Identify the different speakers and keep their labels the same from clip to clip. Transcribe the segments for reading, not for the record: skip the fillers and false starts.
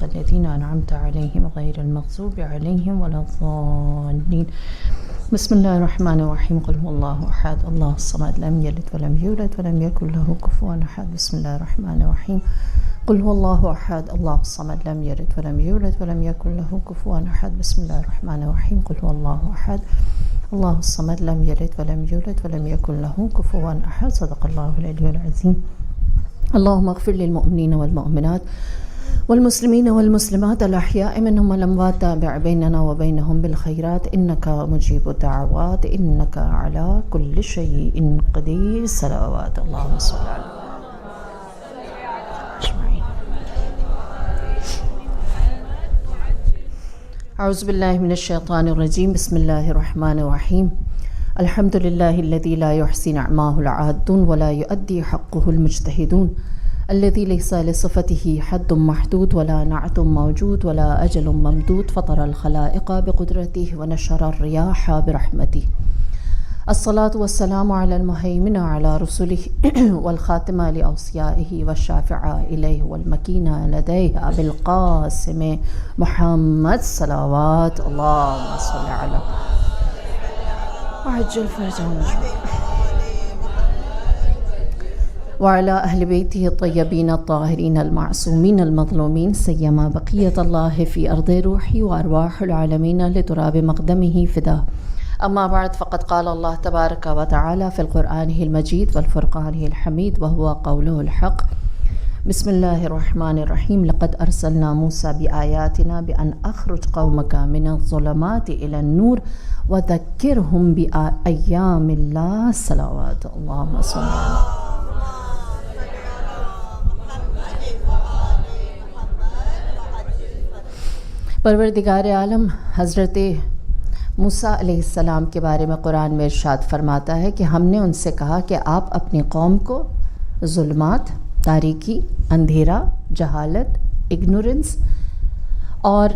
Speaker 1: الذين أنعمت عليهم غير المغضوب عليهم ولا الضالين. بسم الله الرحمن الرحيم. قل هو الله أحد الله الصمد لم يلد ولم يولد ولم يكن له كفوا أحد. بسم الله الرحمن الرحيم. قل هو الله أحد الله الصمد لم يلد ولم يولد ولم يكن له كفوا أحد. بسم الله الرحمن الرحيم. قل هو الله أحد الله الصمد لم يلد ولم يولد ولم يكن له كفوا أحد. صدق الله العلي العظيم. اللهم اغفر للمؤمنين والمؤمنات والمسلمين والمسلمات الأحياء منهم والأموات تابع بيننا وبينهم بالخيرات إنك مجيب الدعوات إنك على كل شيء قدير. صلوات اللهم صل على أعوذ بالله من الشيطان الرجيم. بسم الله الرحمن الرحيم. الحمد لله الذي لا يحصي نعماه العادون ولا يؤدي حقه المجتهدون الذي ليس لصفته حد محدود ولا نعت موجود ولا أجل ممدود فطر الخلائق بقدرته ونشر الرياح برحمته. الصلاة والسلام على المهيمن على رسله والخاتم لأوصيائه والشافع إليه والمكين لديه أبي القاسم محمد صلوات اللهم صل على وعجل فرجه وعلى أهل بيته الطيبين الطاهرين المعصومين المظلومين سيما بقية الله في أرض روحي وأرواح العالمين لتراب مقدمه فداه. أما بعد فقد قال الله تبارك وتعالى في القرآن المجيد والفرقان الحميد وهو قوله الحق. بسم الله الرحمن الرحيم. لقد أرسلنا موسى بآياتنا بأن أخرج قومك من الظلمات إلى النور وذكرهم بأيام الله. صلوات اللهم صل على پروردگار عالم حضرت موسیٰ علیہ السلام کے بارے میں قرآن میں ارشاد فرماتا ہے کہ ہم نے ان سے کہا کہ آپ اپنی قوم کو ظلمات، تاریکی، اندھیرا، جہالت، اگنورنس اور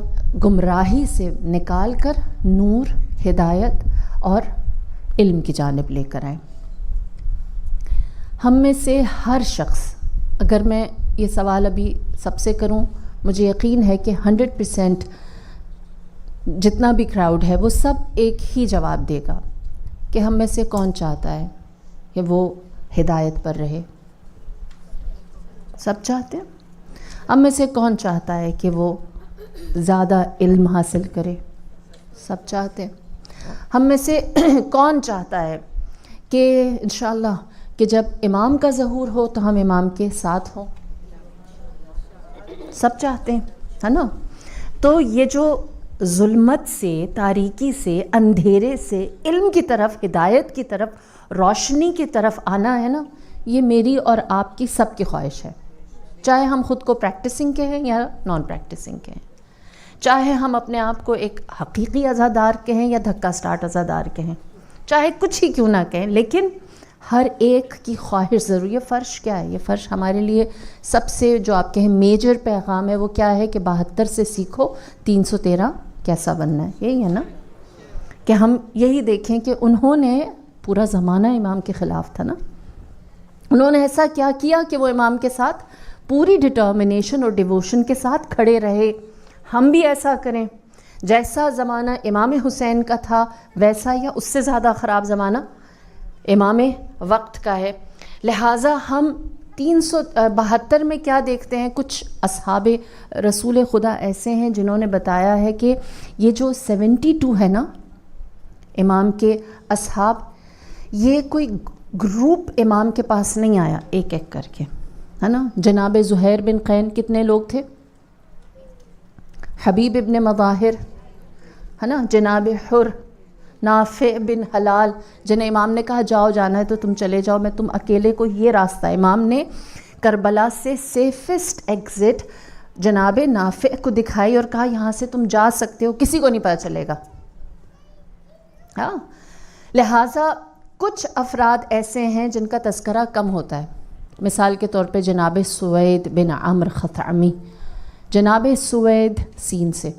Speaker 1: گمراہی سے نکال کر نور، ہدایت اور علم کی جانب لے کر آئیں۔ ہم میں سے ہر شخص، اگر میں یہ سوال ابھی سب سے کروں، مجھے یقین ہے کہ 100% جتنا بھی کراؤڈ ہے وہ سب ایک ہی جواب دے گا کہ ہم میں سے کون چاہتا ہے کہ وہ ہدایت پر رہے؟ سب چاہتے ہیں۔ ہم میں سے کون چاہتا ہے کہ وہ زیادہ علم حاصل کرے؟ سب چاہتے ہیں۔ ہم میں سے کون چاہتا ہے کہ انشاءاللہ کہ جب امام کا ظہور ہو تو ہم امام کے ساتھ ہوں؟ سب چاہتے ہیں، ہے نا؟ تو یہ جو ظلمت سے، تاریکی سے، اندھیرے سے علم کی طرف، ہدایت کی طرف، روشنی کی طرف آنا ہے نا، یہ میری اور آپ کی سب کی خواہش ہے، چاہے ہم خود کو پریکٹسنگ کہیں یا نان پریکٹسنگ کہیں، چاہے ہم اپنے آپ کو ایک حقیقی عزادار کہیں یا دھکا سٹارٹ عزادار کہیں، چاہے کچھ ہی کیوں نہ کہیں، لیکن ہر ایک کی خواہش ضرور۔ یہ فرش کیا ہے؟ یہ فرش ہمارے لیے سب سے جو آپ کہیں میجر پیغام ہے وہ کیا ہے کہ 72 سے سیکھو 313 کیسا بننا ہے۔ یہی ہے نا کہ ہم یہی دیکھیں کہ انہوں نے پورا زمانہ امام کے خلاف تھا نا، انہوں نے ایسا کیا کیا کہ وہ امام کے ساتھ پوری ڈٹرمنیشن اور ڈیووشن کے ساتھ کھڑے رہے۔ ہم بھی ایسا کریں، جیسا زمانہ امام حسین کا تھا ویسا یا اس سے زیادہ خراب زمانہ امام وقت کا ہے، لہٰذا ہم 372 میں کیا دیکھتے ہیں؟ کچھ اصحاب رسول خدا ایسے ہیں جنہوں نے بتایا ہے کہ یہ جو 72 ہے نا امام کے اصحاب، یہ کوئی گروپ امام کے پاس نہیں آیا ایک ایک کر کے، ہے نا؟ جناب زہیر بن قین کتنے لوگ تھے؟ حبیب ابن مظاہر، ہے نا؟ جناب حر، نافع بن حلال، جنہیں امام نے کہا جاؤ، جانا ہے تو تم چلے جاؤ، میں تم اکیلے کو یہ راستہ، امام نے کربلا سے سیفسٹ ایگزٹ جناب نافع کو دکھائی اور کہا یہاں سے تم جا سکتے ہو، کسی کو نہیں پتہ چلے گا۔ ہاں، لہٰذا کچھ افراد ایسے ہیں جن کا تذکرہ کم ہوتا ہے، مثال کے طور پہ جناب سوید بن عمرو خثعمی، جناب سوید سین سے۔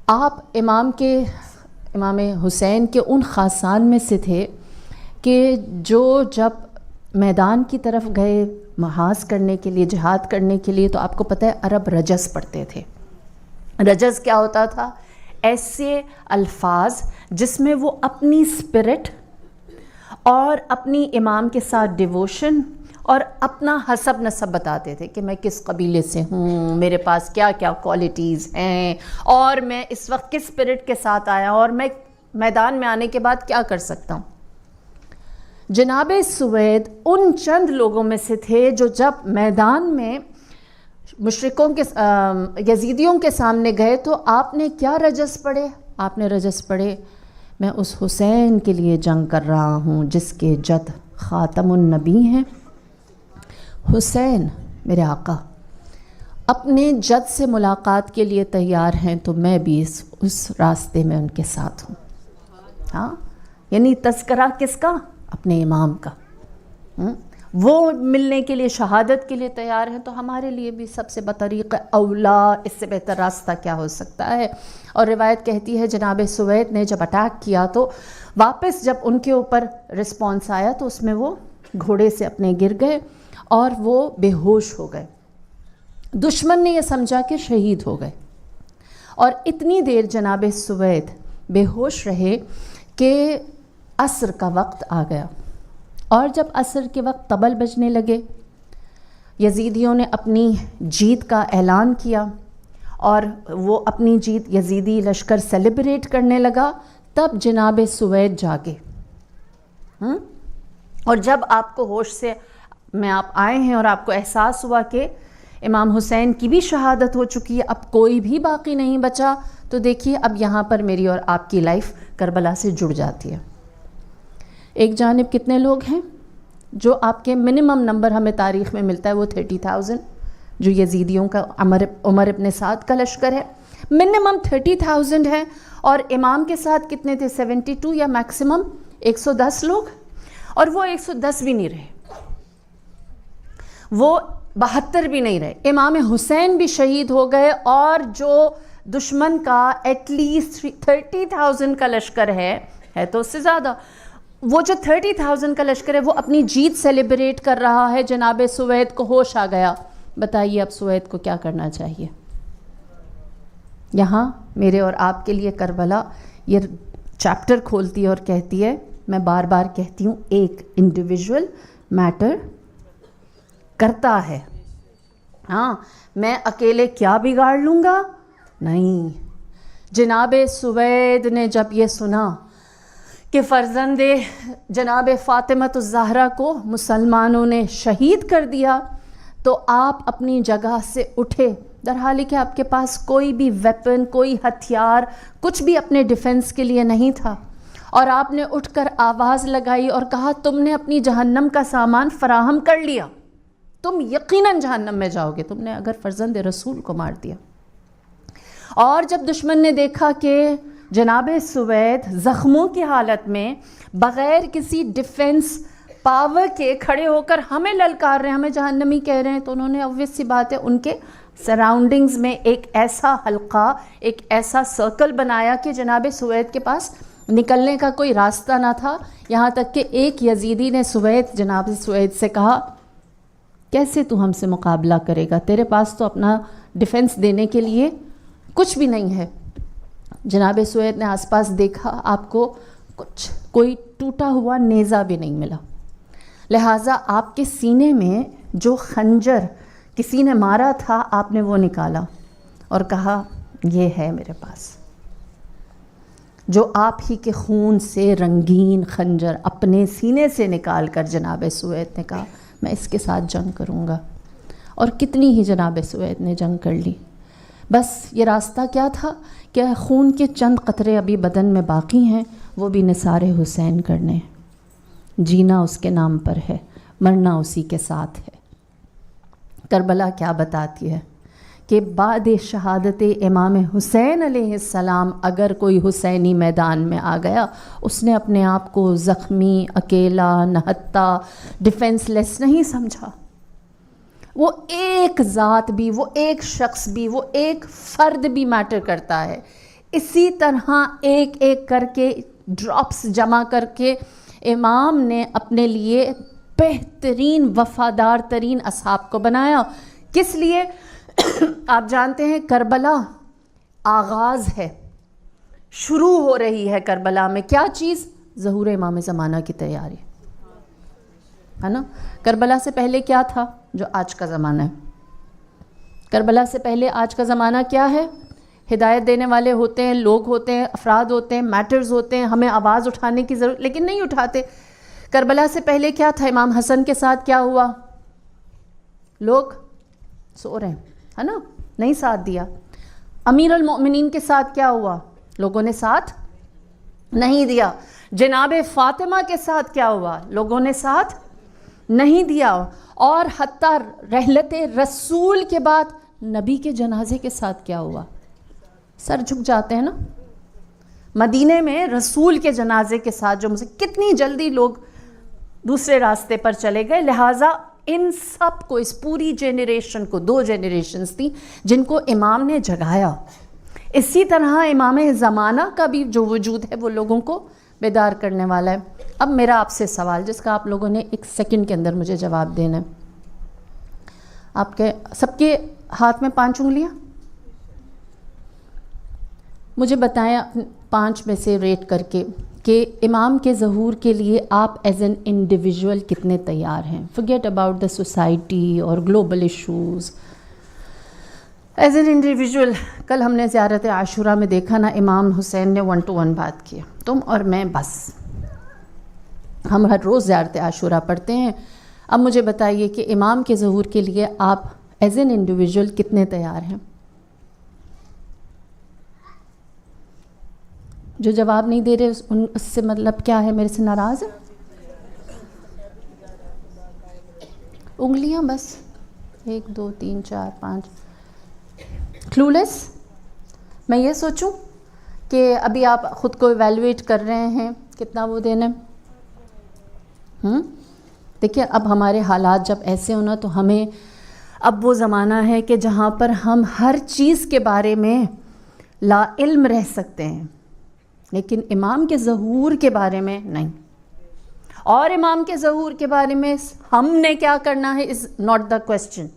Speaker 1: آپ امام حسین کے ان خاصان میں سے تھے کہ جو جب میدان کی طرف گئے محاذ کرنے کے لیے، جہاد کرنے کے لیے، تو آپ کو پتہ ہے عرب رجس پڑھتے تھے، رجز کیا ہوتا تھا؟ ایسے الفاظ جس میں وہ اپنی اسپرٹ اور اپنی امام کے ساتھ ڈیووشن اور اپنا حسب نسب بتاتے تھے کہ میں کس قبیلے سے ہوں، میرے پاس کیا کیا کوالٹیز ہیں، اور میں اس وقت کس اسپرٹ کے ساتھ آیا اور میں میدان میں آنے کے بعد کیا کر سکتا ہوں۔ جناب سوید ان چند لوگوں میں سے تھے جو جب میدان میں مشرکوں کے یزیدیوں کے سامنے گئے تو آپ نے کیا رجز پڑھے؟ آپ نے رجز پڑھے، میں اس حسین کے لیے جنگ کر رہا ہوں جس کے جد خاتم النبی ہیں۔ حسین میرے آقا اپنے جد سے ملاقات کے لیے تیار ہیں تو میں بھی اس راستے میں ان کے ساتھ ہوں۔ ہاں، یعنی تذکرہ کس کا؟ اپنے امام کا۔ وہ ملنے کے لیے، شہادت کے لیے تیار ہیں، تو ہمارے لیے بھی سب سے بطریق اولا اس سے بہتر راستہ کیا ہو سکتا ہے؟ اور روایت کہتی ہے جناب سوید نے جب اٹیک کیا تو واپس جب ان کے اوپر رسپانس آیا تو اس میں وہ گھوڑے سے اپنے گر گئے اور وہ بے ہوش ہو گئے۔ دشمن نے یہ سمجھا کہ شہید ہو گئے، اور اتنی دیر جناب سوید بے ہوش رہے کہ عصر کا وقت آ گیا، اور جب عصر کے وقت طبل بجنے لگے، یزیدیوں نے اپنی جیت کا اعلان کیا اور وہ اپنی جیت یزیدی لشکر سیلیبریٹ کرنے لگا، تب جناب سوید جاگے۔ اور جب آپ کو ہوش سے میں آپ آئے ہیں اور آپ کو احساس ہوا کہ امام حسین کی بھی شہادت ہو چکی ہے، اب کوئی بھی باقی نہیں بچا، تو دیکھیے اب یہاں پر میری اور آپ کی لائف کربلا سے جڑ جاتی ہے۔ ایک جانب کتنے لوگ ہیں؟ جو آپ کے منیمم نمبر ہمیں تاریخ میں ملتا ہے وہ 30,000، جو یزیدیوں کا عمر ابن سعد کا لشکر ہے، منیمم 30,000 ہے، اور امام کے ساتھ کتنے تھے؟ 72 یا میکسیمم 110 لوگ، اور وہ 110 بھی نہیں رہے، وہ 72 بھی نہیں رہے، امام حسین بھی شہید ہو گئے، اور جو دشمن کا ایٹ لیسٹ 30,000 کا لشکر ہے تو اس سے زیادہ، وہ جو 30,000 کا لشکر ہے وہ اپنی جیت سیلیبریٹ کر رہا ہے۔ جناب سوید کو ہوش آ گیا، بتائیے اب سوید کو کیا کرنا چاہیے؟ یہاں میرے اور آپ کے لیے کربلا یہ چیپٹر کھولتی ہے اور کہتی ہے، میں بار بار کہتی ہوں، ایک انڈیویجول میٹر کرتا ہے۔ ہاں، میں اکیلے کیا بگاڑ لوں گا؟ نہیں۔ جناب سوید نے جب یہ سنا کہ فرزند جناب فاطمۃ الزہرا کو مسلمانوں نے شہید کر دیا، تو آپ اپنی جگہ سے اٹھے، درحالی کہ آپ کے پاس کوئی بھی ویپن، کوئی ہتھیار، کچھ بھی اپنے ڈیفنس کے لیے نہیں تھا، اور آپ نے اٹھ کر آواز لگائی اور کہا، تم نے اپنی جہنم کا سامان فراہم کر لیا، تم یقیناً جہنم میں جاؤ گے، تم نے اگر فرزند رسول کو مار دیا۔ اور جب دشمن نے دیکھا کہ جناب سوید زخموں کی حالت میں بغیر کسی ڈیفنس پاور کے کھڑے ہو کر ہمیں للکار رہے ہیں، ہمیں جہنمی کہہ رہے ہیں، تو انہوں نے obvious سی بات ہے ان کے سراؤنڈنگز میں ایک ایسا حلقہ، ایک ایسا سرکل بنایا کہ جناب سوید کے پاس نکلنے کا کوئی راستہ نہ تھا۔ یہاں تک کہ ایک یزیدی نے جناب سوید سے کہا، کیسے تو ہم سے مقابلہ کرے گا؟ تیرے پاس تو اپنا ڈیفنس دینے کے لیے کچھ بھی نہیں ہے۔ جناب سوید نے آس پاس دیکھا، آپ کو کوئی ٹوٹا ہوا نیزہ بھی نہیں ملا، لہٰذا آپ کے سینے میں جو خنجر کسی نے مارا تھا آپ نے وہ نکالا اور کہا، یہ ہے میرے پاس، جو آپ ہی کے خون سے رنگین خنجر اپنے سینے سے نکال کر جناب سوید نے کہا، میں اس کے ساتھ جنگ کروں گا۔ اور کتنی ہی جناب سوید نے جنگ کر لی۔ بس یہ راستہ کیا تھا کہ خون کے چند قطرے ابھی بدن میں باقی ہیں، وہ بھی نثار حسین کرنے، جینا اس کے نام پر ہے، مرنا اسی کے ساتھ ہے۔ کربلا کیا بتاتی ہے کہ بعد شہادت امام حسین علیہ السلام اگر کوئی حسینی میدان میں آ گیا، اس نے اپنے آپ کو زخمی، اکیلا، نہتا، ڈیفنس لیس نہیں سمجھا۔ وہ ایک ذات بھی، وہ ایک شخص بھی، وہ ایک فرد بھی میٹر کرتا ہے۔ اسی طرح ایک ایک کر کے ڈراپس جمع کر کے امام نے اپنے لیے بہترین، وفادار ترین اصحاب کو بنایا۔ کس لیے؟ آپ جانتے ہیں کربلا آغاز ہے، شروع ہو رہی ہے کربلا میں. کیا چیز؟ ظہور امام زمانہ کی تیاری ہے نا. کربلا سے پہلے کیا تھا؟ جو آج کا زمانہ ہے. کربلا سے پہلے آج کا زمانہ کیا ہے؟ ہدایت دینے والے ہوتے ہیں، لوگ ہوتے ہیں، افراد ہوتے ہیں، میٹرز ہوتے ہیں، ہمیں آواز اٹھانے کی ضرورت، لیکن نہیں اٹھاتے. کربلا سے پہلے کیا تھا؟ امام حسن کے ساتھ کیا ہوا؟ لوگ سو رہے ہیں ہے نا، نہیں ساتھ دیا. امیر المؤمنین کے ساتھ کیا ہوا؟ لوگوں نے ساتھ نہیں دیا. جناب فاطمہ کے ساتھ کیا ہوا؟ لوگوں نے ساتھ نہیں دیا. اور حتیٰ رحلت رسول کے بعد نبی کے جنازے کے ساتھ کیا ہوا؟ سر جھک جاتے ہیں نا. مدینے میں رسول کے جنازے کے ساتھ جو کتنی جلدی لوگ دوسرے راستے پر چلے گئے. لہٰذا ان سب کو، اس پوری جنریشن کو، 2 جنریشنز تھیں جن کو امام نے جگایا. اسی طرح امام زمانہ کا بھی جو وجود ہے وہ لوگوں کو بیدار کرنے والا ہے. اب میرا آپ سے سوال، جس کا آپ لوگوں نے 1 سیکنڈ کے اندر مجھے جواب دینا ہے. آپ کے سب کے ہاتھ میں 5 انگلیاں؟ مجھے بتائیں 5 میں سے ریٹ کر کے کہ امام کے ظہور کے لیے آپ ایز این انڈیویژول کتنے تیار ہیں. forget about the society اور global issues. As an individual, کل ہم نے زیارت عاشورہ میں دیکھا نا، امام حسین نے 1 to 1 بات کی، تم اور میں بس. ہم ہر روز زیارت عاشورہ پڑھتے ہیں. اب مجھے بتائیے کہ امام کے ظہور کے لیے آپ ایز این انڈیویژول کتنے تیار ہیں؟ جو جواب نہیں دے رہے اس سے مطلب کیا ہے؟ میرے سے ناراض ہے؟ انگلیاں بس 1 2 3 4 5. کلولیس. میں یہ سوچوں کہ ابھی آپ خود کو ایویلویٹ کر رہے ہیں کتنا وہ دینا. دیکھیے اب ہمارے حالات جب ایسے ہونا تو ہمیں اب وہ زمانہ ہے کہ جہاں پر ہم ہر چیز کے بارے میں لا علم رہ سکتے ہیں، لیکن امام کے ظہور کے بارے میں نہیں. اور امام کے ظہور کے بارے میں ہم نے کیا کرنا ہے از ناٹ دا کوسچن.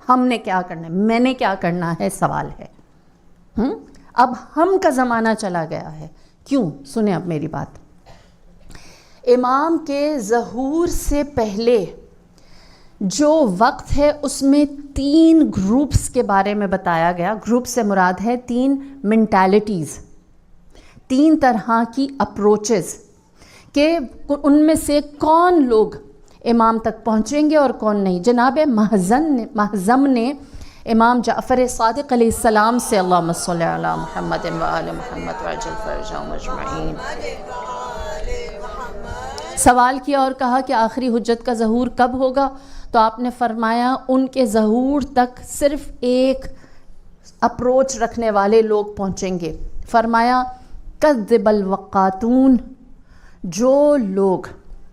Speaker 1: ہم نے کیا کرنا ہے، میں نے کیا کرنا ہے سوال ہے. اب ہم کا زمانہ چلا گیا ہے. کیوں؟ سنیں اب میری بات. امام کے ظہور سے پہلے جو وقت ہے اس میں 3 گروپس کے بارے میں بتایا گیا. گروپ سے مراد ہے 3 مینٹالٹیز، 3 طرح کی اپروچز، کہ ان میں سے کون لوگ امام تک پہنچیں گے اور کون نہیں. جناب محزم نے امام جعفر صادق علیہ السلام سے اللہم صلی علی محمد و آل محمد وعجل فرجہم اجمعین سوال کیا اور کہا کہ آخری حجت کا ظہور کب ہوگا؟ تو آپ نے فرمایا ان کے ظہور تک صرف ایک اپروچ رکھنے والے لوگ پہنچیں گے. فرمایا کذب الوقاتون، جو لوگ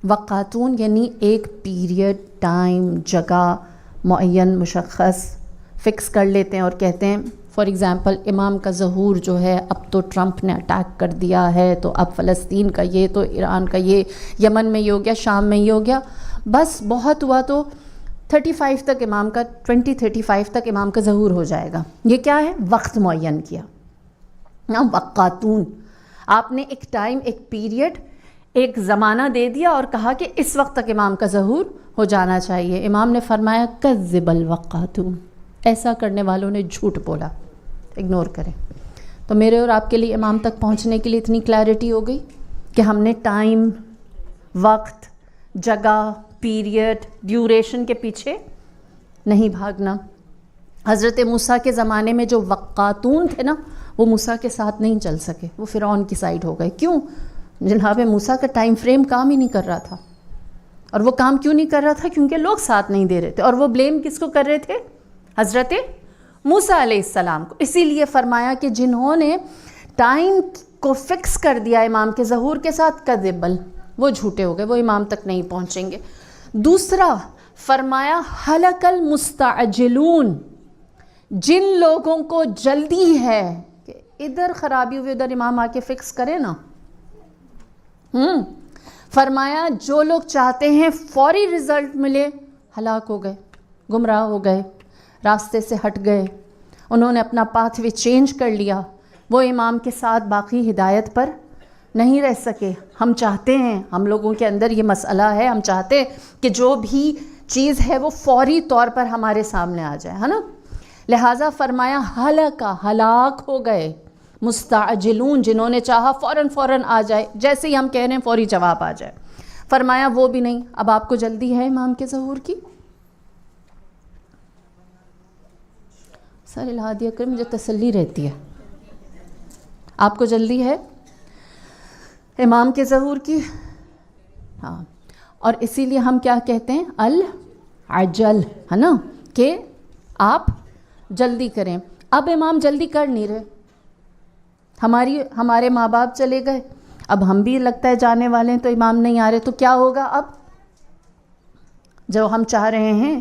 Speaker 1: وقاتون یعنی ایک پیریڈ، ٹائم، جگہ معین مشخص فکس کر لیتے ہیں اور کہتے ہیں فار ایگزامپل امام کا ظہور جو ہے اب تو ٹرمپ نے اٹیک کر دیا ہے تو اب فلسطین کا یہ، تو ایران کا یہ، یمن میں یہ ہو گیا، شام میں یہ ہو گیا، بس بہت ہوا تو 35 تک امام کا 35 تک امام کا ظہور ہو جائے گا. یہ کیا ہے؟ وقت معین کیا نا، وقاتون. آپ نے ایک ٹائم، ایک پیریڈ، ایک زمانہ دے دیا اور کہا کہ اس وقت تک امام کا ظہور ہو جانا چاہیے. امام نے فرمایا کذب الوقاتون، ایسا کرنے والوں نے جھوٹ بولا. اگنور کریں. تو میرے اور آپ کے لیے امام تک پہنچنے کے لیے اتنی کلیئرٹی ہو گئی کہ ہم نے ٹائم، وقت، جگہ، پیریڈ، ڈیوریشن کے پیچھے نہیں بھاگنا. حضرت موسیٰ کے زمانے میں جو وقاتون تھے نا، وہ موسیٰ کے ساتھ نہیں چل سکے، وہ فرعون کی سائیڈ ہو گئے. کیوں؟ جناب موسیٰ کا ٹائم فریم کام ہی نہیں کر رہا تھا. اور وہ کام کیوں نہیں کر رہا تھا؟ کیونکہ لوگ ساتھ نہیں دے رہے تھے. اور وہ بلیم کس کو کر رہے تھے؟ حضرت موسیٰ علیہ السلام کو. اسی لیے فرمایا کہ جنہوں نے ٹائم کو فکس کر دیا امام کے ظہور کے ساتھ، کذبل، وہ جھوٹے ہو گئے، وہ امام تک نہیں پہنچیں گے. دوسرا فرمایا ہلک المستعجلون، جن لوگوں کو جلدی ہے کہ ادھر خرابی ہوئی ادھر امام آ کے فکس کرے نا. فرمایا جو لوگ چاہتے ہیں فوری رزلٹ ملے، ہلاک ہو گئے، گمراہ ہو گئے، راستے سے ہٹ گئے. انہوں نے اپنا پاتھ وے چینج کر لیا، وہ امام کے ساتھ باقی ہدایت پر نہیں رہ سکے۔ ہم چاہتے ہیں، ہم لوگوں کے اندر یہ مسئلہ ہے، ہم چاہتے ہیں کہ جو بھی چیز ہے وہ فوری طور پر ہمارے سامنے آ جائے، ہے نا؟ لہٰذا فرمایا ہلاک ہو گئے مستعجلون، جنہوں نے چاہا فوراً آ جائے، جیسے ہی ہم کہہ رہے ہیں فوری جواب آ جائے۔ فرمایا وہ بھی نہیں۔ اب آپ کو جلدی ہے امام کے ظہور کی؟ سر الہادیہ کر، مجھے تسلی رہتی ہے، آپ کو جلدی ہے امام کے ظہور کی؟ ہاں، اور اسی لیے ہم کیا کہتے ہیں؟ العجل، ہے نا، کہ آپ جلدی کریں۔ اب امام جلدی کر نہیں رہے، ہمارے ماں باپ چلے گئے، اب ہم بھی لگتا ہے جانے والے ہیں، تو امام نہیں آ رہے، تو کیا ہوگا؟ اب جو ہم چاہ رہے ہیں،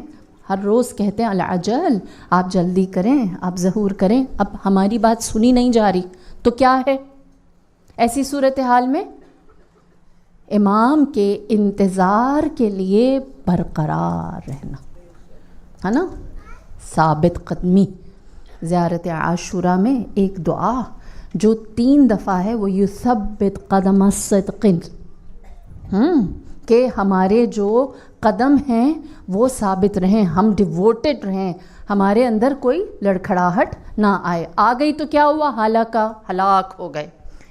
Speaker 1: ہر روز کہتے ہیں العجل، آپ جلدی کریں، آپ ظہور کریں، اب ہماری بات سنی نہیں جا رہی، تو کیا ہے؟ ایسی صورتحال میں امام کے انتظار کے لیے برقرار رہنا، ہے نا، ثابت قدمی۔ زیارت عاشورہ میں ایک دعا جو 3 دفعہ ہے، وہ یثبت قدم الصدق، کہ ہمارے جو قدم ہیں وہ ثابت رہیں، ہم ڈیووٹڈ رہیں، ہمارے اندر کوئی لڑکھڑاہٹ نہ آئے۔ آ گئی تو کیا ہوا؟ ہلاک ہو گئے۔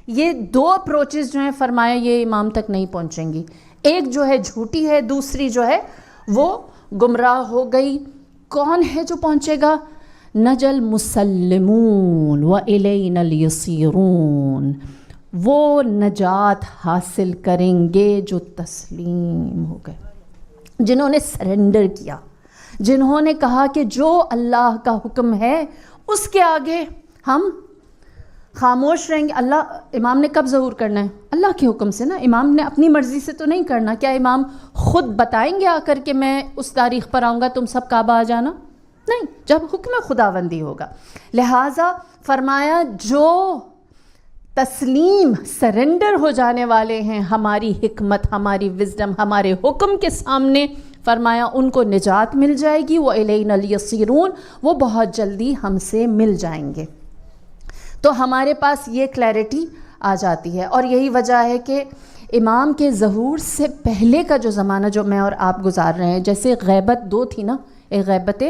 Speaker 1: یہ 2 اپروچز جو ہیں فرمایا یہ امام تک نہیں پہنچیں گی، ایک جو ہے جھوٹی ہے، دوسری جو ہے وہ گمراہ ہو گئی۔ کون ہے جو پہنچے گا؟ نجل مسلمون وَإِلَيْنَا الْيَسِيرُونَ، وہ نجات حاصل کریں گے جو تسلیم ہو گئے، جنہوں نے سرنڈر کیا، جنہوں نے کہا کہ جو اللہ کا حکم ہے اس کے آگے ہم خاموش رہیں گے۔ امام نے کب ظہور کرنا ہے؟ اللہ کے حکم سے نا، امام نے اپنی مرضی سے تو نہیں کرنا۔ کیا امام خود بتائیں گے آ کر کہ میں اس تاریخ پر آؤں گا، تم سب کعبہ آ جانا؟ نہیں، جب حکم خداوندی ہوگا۔ لہٰذا فرمایا جو تسلیم سرنڈر ہو جانے والے ہیں ہماری حکمت، ہماری وزڈم، ہمارے حکم کے سامنے، فرمایا ان کو نجات مل جائے گی، وَإِلَيْنَا الْيَسِيرُونَ، وہ بہت جلدی ہم سے مل جائیں گے۔ تو ہمارے پاس یہ کلیئرٹی آ جاتی ہے، اور یہی وجہ ہے کہ امام کے ظہور سے پہلے کا جو زمانہ جو میں اور آپ گزار رہے ہیں، جیسے غیبت 2 تھی نا، ایک غیبت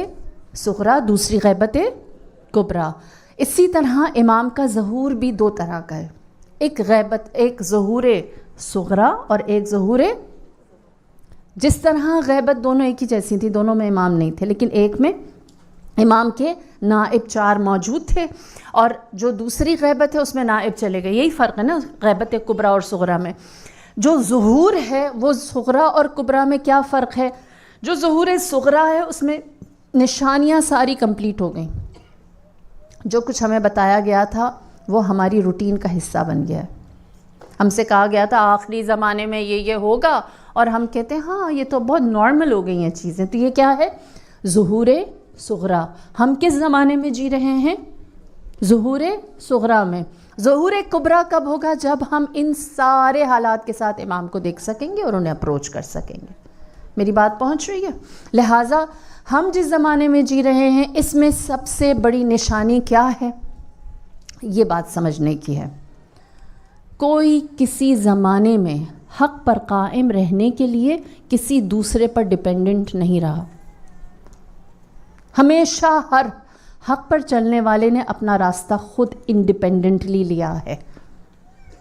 Speaker 1: صغریٰ، دوسری غیبت کبریٰ، اسی طرح امام کا ظہور بھی 2 طرح کا ہے، ایک ظہور صغریٰ اور ایک ظہور، جس طرح غیبت دونوں ایک ہی جیسی تھی، دونوں میں امام نہیں تھے، لیکن ایک میں امام کے نائب 4 موجود تھے، اور جو دوسری غیبت ہے اس میں نائب چلے گئے۔ یہی فرق ہے نا غیبت کبریٰ اور صغریٰ میں۔ جو ظہور ہے وہ صغریٰ اور کبریٰ میں کیا فرق ہے؟ جو ظہور صغریٰ ہے اس میں نشانیاں ساری کمپلیٹ ہو گئیں، جو کچھ ہمیں بتایا گیا تھا وہ ہماری روٹین کا حصہ بن گیا ہے۔ ہم سے کہا گیا تھا آخری زمانے میں یہ ہوگا، اور ہم کہتے ہیں ہاں یہ تو بہت نارمل ہو گئی ہیں چیزیں۔ تو یہ کیا ہے؟ ظہور صغریٰ۔ ہم کس زمانے میں جی رہے ہیں؟ ظہور صغریٰ میں۔ ظہور کبریٰ کب ہوگا؟ جب ہم ان سارے حالات کے ساتھ امام کو دیکھ سکیں گے اور انہیں اپروچ کر سکیں گے۔ میری بات پہنچ رہی ہے؟ لہٰذا ہم جس زمانے میں جی رہے ہیں اس میں سب سے بڑی نشانی کیا ہے؟ یہ بات سمجھنے کی ہے، کوئی کسی زمانے میں حق پر قائم رہنے کے لیے کسی دوسرے پر ڈیپینڈنٹ نہیں رہا۔ ہمیشہ ہر حق پر چلنے والے نے اپنا راستہ خود انڈیپینڈنٹلی لیا ہے،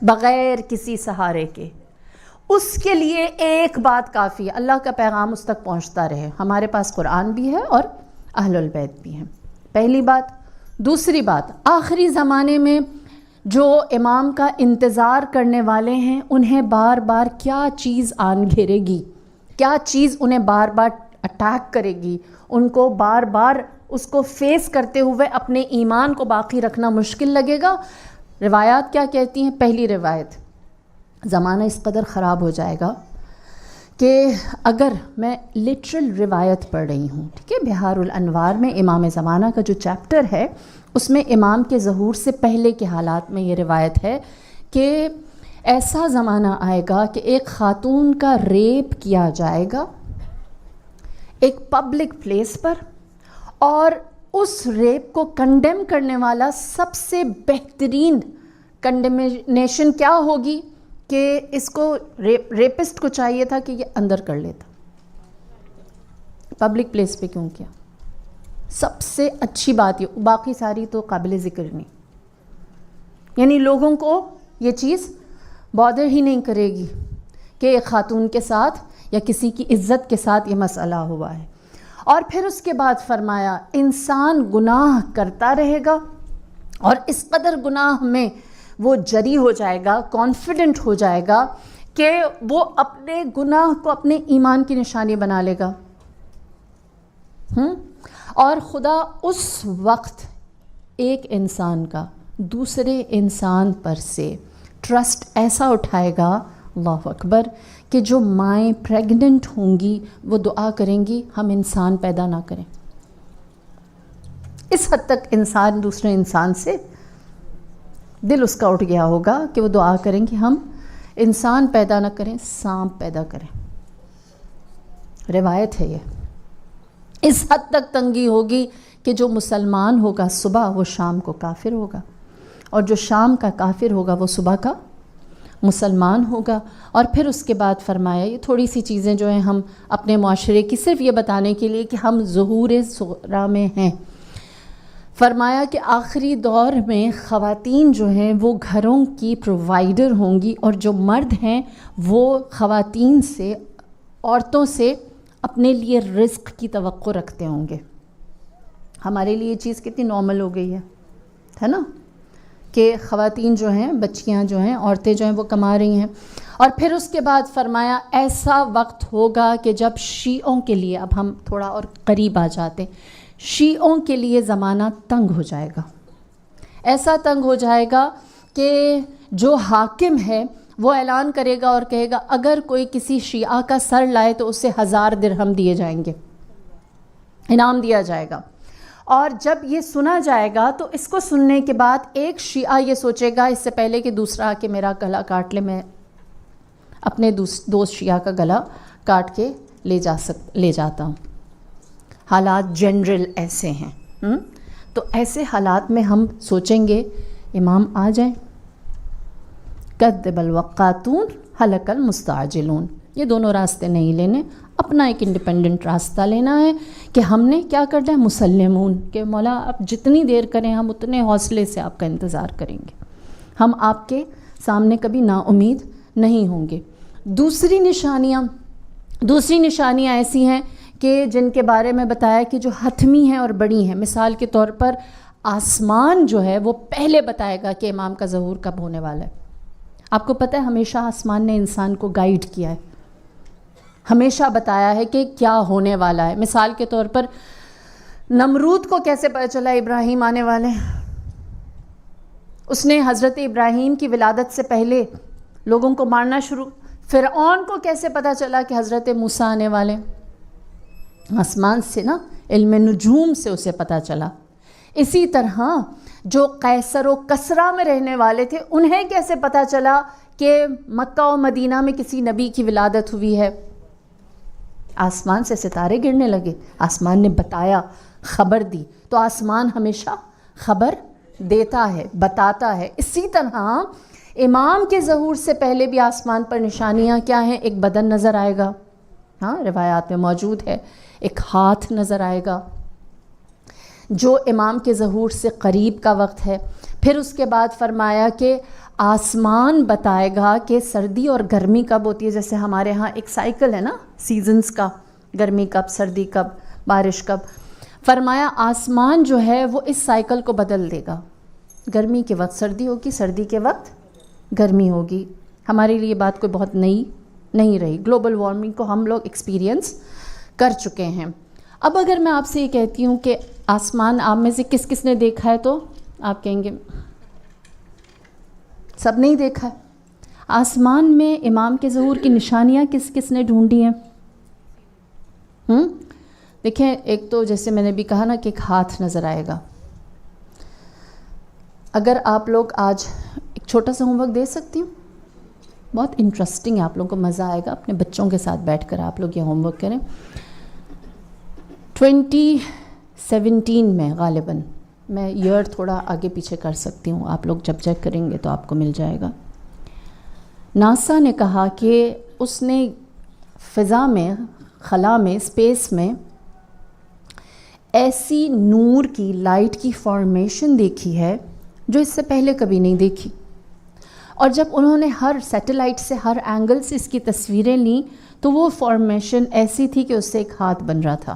Speaker 1: بغیر کسی سہارے کے۔ اس کے لیے ایک بات کافی ہے، اللہ کا پیغام اس تک پہنچتا رہے۔ ہمارے پاس قرآن بھی ہے اور اہل البیت بھی ہیں، پہلی بات۔ دوسری بات، آخری زمانے میں جو امام کا انتظار کرنے والے ہیں انہیں بار بار کیا چیز آن گھیرے گی، کیا چیز انہیں بار بار اٹیک کرے گی، ان کو بار بار اس کو فیس کرتے ہوئے اپنے ایمان کو باقی رکھنا مشکل لگے گا۔ روایات کیا کہتی ہیں؟ پہلی روایت، زمانہ اس قدر خراب ہو جائے گا کہ اگر میں لٹرل روایت پڑھ رہی ہوں، ٹھیک ہے، بہار الانوار میں امام زمانہ کا جو چیپٹر ہے اس میں امام کے ظہور سے پہلے کے حالات میں یہ روایت ہے کہ ایسا زمانہ آئے گا کہ ایک خاتون کا ریپ کیا جائے گا ایک پبلک پلیس پر، اور اس ریپ کو کنڈیم کرنے والا سب سے بہترین کنڈیمنیشن کیا ہوگی کہ اس کو ریپسٹ کو چاہیے تھا کہ یہ اندر کر لیتا، پبلک پلیس پہ کیوں کیا؟ سب سے اچھی بات یہ، باقی ساری تو قابل ذکر نہیں، یعنی لوگوں کو یہ چیز بادر ہی نہیں کرے گی کہ ایک خاتون کے ساتھ یا کسی کی عزت کے ساتھ یہ مسئلہ ہوا ہے۔ اور پھر اس کے بعد فرمایا انسان گناہ کرتا رہے گا اور اس قدر گناہ میں وہ جری ہو جائے گا، کانفیڈنٹ ہو جائے گا کہ وہ اپنے گناہ کو اپنے ایمان کی نشانی بنا لے گا، اور خدا اس وقت ایک انسان کا دوسرے انسان پر سے ٹرسٹ ایسا اٹھائے گا، اللہ اکبر، کہ جو مائیں پریگننٹ ہوں گی وہ دعا کریں گی ہم انسان پیدا نہ کریں۔ اس حد تک انسان دوسرے انسان سے دل اس کا اٹھ گیا ہوگا کہ وہ دعا کریں کہ ہم انسان پیدا نہ کریں، سانپ پیدا کریں۔ روایت ہے یہ۔ اس حد تک تنگی ہوگی کہ جو مسلمان ہوگا صبح وہ شام کو کافر ہوگا، اور جو شام کا کافر ہوگا وہ صبح کا مسلمان ہوگا۔ اور پھر اس کے بعد فرمایا، یہ تھوڑی سی چیزیں جو ہیں ہم اپنے معاشرے کی صرف یہ بتانے کے لیے کہ ہم ظہور صغریٰ میں ہیں، فرمایا کہ آخری دور میں خواتین جو ہیں وہ گھروں کی پرووائڈر ہوں گی، اور جو مرد ہیں وہ خواتین سے، عورتوں سے اپنے لیے رزق کی توقع رکھتے ہوں گے۔ ہمارے لیے یہ چیز کتنی نارمل ہو گئی ہے نا، کہ خواتین جو ہیں، بچیاں جو ہیں، عورتیں جو ہیں وہ کما رہی ہیں۔ اور پھر اس کے بعد فرمایا ایسا وقت ہوگا کہ جب شیعوں کے لیے، اب ہم تھوڑا اور قریب آ جاتے ہیں، شیعوں کے لیے زمانہ تنگ ہو جائے گا، ایسا تنگ ہو جائے گا کہ جو حاکم ہے وہ اعلان کرے گا اور کہے گا اگر کوئی کسی شیعہ کا سر لائے تو اسے 1000 درہم دیے جائیں گے، انعام دیا جائے گا۔ اور جب یہ سنا جائے گا تو اس کو سننے کے بعد ایک شیعہ یہ سوچے گا اس سے پہلے کہ دوسرا آ کے میرا گلا کاٹ لے، میں اپنے دوست شیعہ کا گلا کاٹ کے لے جاتا ہوں۔ حالات جنرل ایسے ہیں، تو ایسے حالات میں ہم سوچیں گے امام آ جائیں، کذب الوقاتون ہلک المستعجلون، یہ دونوں راستے نہیں لینے، اپنا ایک انڈیپینڈنٹ راستہ لینا ہے کہ ہم نے کیا کرنا ہے، مسلمون، کہ مولا آپ جتنی دیر کریں ہم اتنے حوصلے سے آپ کا انتظار کریں گے، ہم آپ کے سامنے کبھی نا امید نہیں ہوں گے۔ دوسری نشانیاں ایسی ہیں کہ جن کے بارے میں بتایا کہ جو حتمی ہیں اور بڑی ہیں، مثال کے طور پر آسمان جو ہے وہ پہلے بتائے گا کہ امام کا ظہور کب ہونے والا ہے۔ آپ کو پتہ ہے ہمیشہ آسمان نے انسان کو گائیڈ کیا ہے، ہمیشہ بتایا ہے کہ کیا ہونے والا ہے۔ مثال کے طور پر نمرود کو کیسے پتہ چلا ابراہیم آنے والے ہیں؟ اس نے حضرت ابراہیم کی ولادت سے پہلے لوگوں کو مارنا شروع۔ فرعون کو کیسے پتہ چلا کہ حضرت موسیٰ آنے والے؟ آسمان سے نا، علم نجوم سے اسے پتہ چلا۔ اسی طرح جو قیصر و کسرا میں رہنے والے تھے انہیں کیسے پتہ چلا کہ مکہ و مدینہ میں کسی نبی کی ولادت ہوئی ہے؟ آسمان سے ستارے گرنے لگے، آسمان نے بتایا، خبر دی۔ تو آسمان ہمیشہ خبر دیتا ہے، بتاتا ہے۔ اسی طرح امام کے ظہور سے پہلے بھی آسمان پر نشانیاں کیا ہیں؟ ایک بدن نظر آئے گا، ہاں روایات میں موجود ہے، ایک ہاتھ نظر آئے گا جو امام کے ظہور سے قریب کا وقت ہے۔ پھر اس کے بعد فرمایا کہ آسمان بتائے گا کہ سردی اور گرمی کب ہوتی ہے، جیسے ہمارے ہاں ایک سائیکل ہے نا سیزنز کا، گرمی کب، سردی کب، بارش کب۔ فرمایا آسمان جو ہے وہ اس سائیکل کو بدل دے گا، گرمی کے وقت سردی ہوگی، سردی کے وقت گرمی ہوگی۔ ہمارے لیے بات کوئی بہت نئی نہیں رہی، گلوبل وارمنگ کو ہم لوگ ایکسپیرینس کر چکے ہیں۔ اب اگر میں آپ سے یہ کہتی ہوں کہ آسمان آپ میں سے کس کس نے دیکھا ہے، تو آپ کہیں گے سب نہیں دیکھا ہے۔ آسمان میں امام کے ظہور کی نشانیاں کس کس نے ڈھونڈی ہیں؟ دیکھیں، ایک تو جیسے میں نے بھی کہا نا کہ ایک ہاتھ نظر آئے گا۔ اگر آپ لوگ آج ایک چھوٹا سا ہوم ورک دے سکتی ہوں، بہت انٹرسٹنگ ہے، آپ لوگوں کو مزہ آئے گا، اپنے بچوں کے ساتھ بیٹھ کر آپ لوگ یہ ہوم ورک کریں۔ 17 میں غالباً، میں ایئر تھوڑا آگے پیچھے کر سکتی ہوں، آپ لوگ جب چیک کریں گے تو آپ کو مل جائے گا. ناسا نے کہا کہ اس نے فضا میں، خلا میں، اسپیس میں ایسی نور کی، لائٹ کی فارمیشن دیکھی ہے جو اس سے پہلے کبھی نہیں دیکھی. اور جب انہوں نے ہر سیٹلائٹ سے، ہر اینگل سے اس کی تصویریں لیں تو وہ فارمیشن ایسی تھی کہ اس سے ایک ہاتھ بن رہا تھا.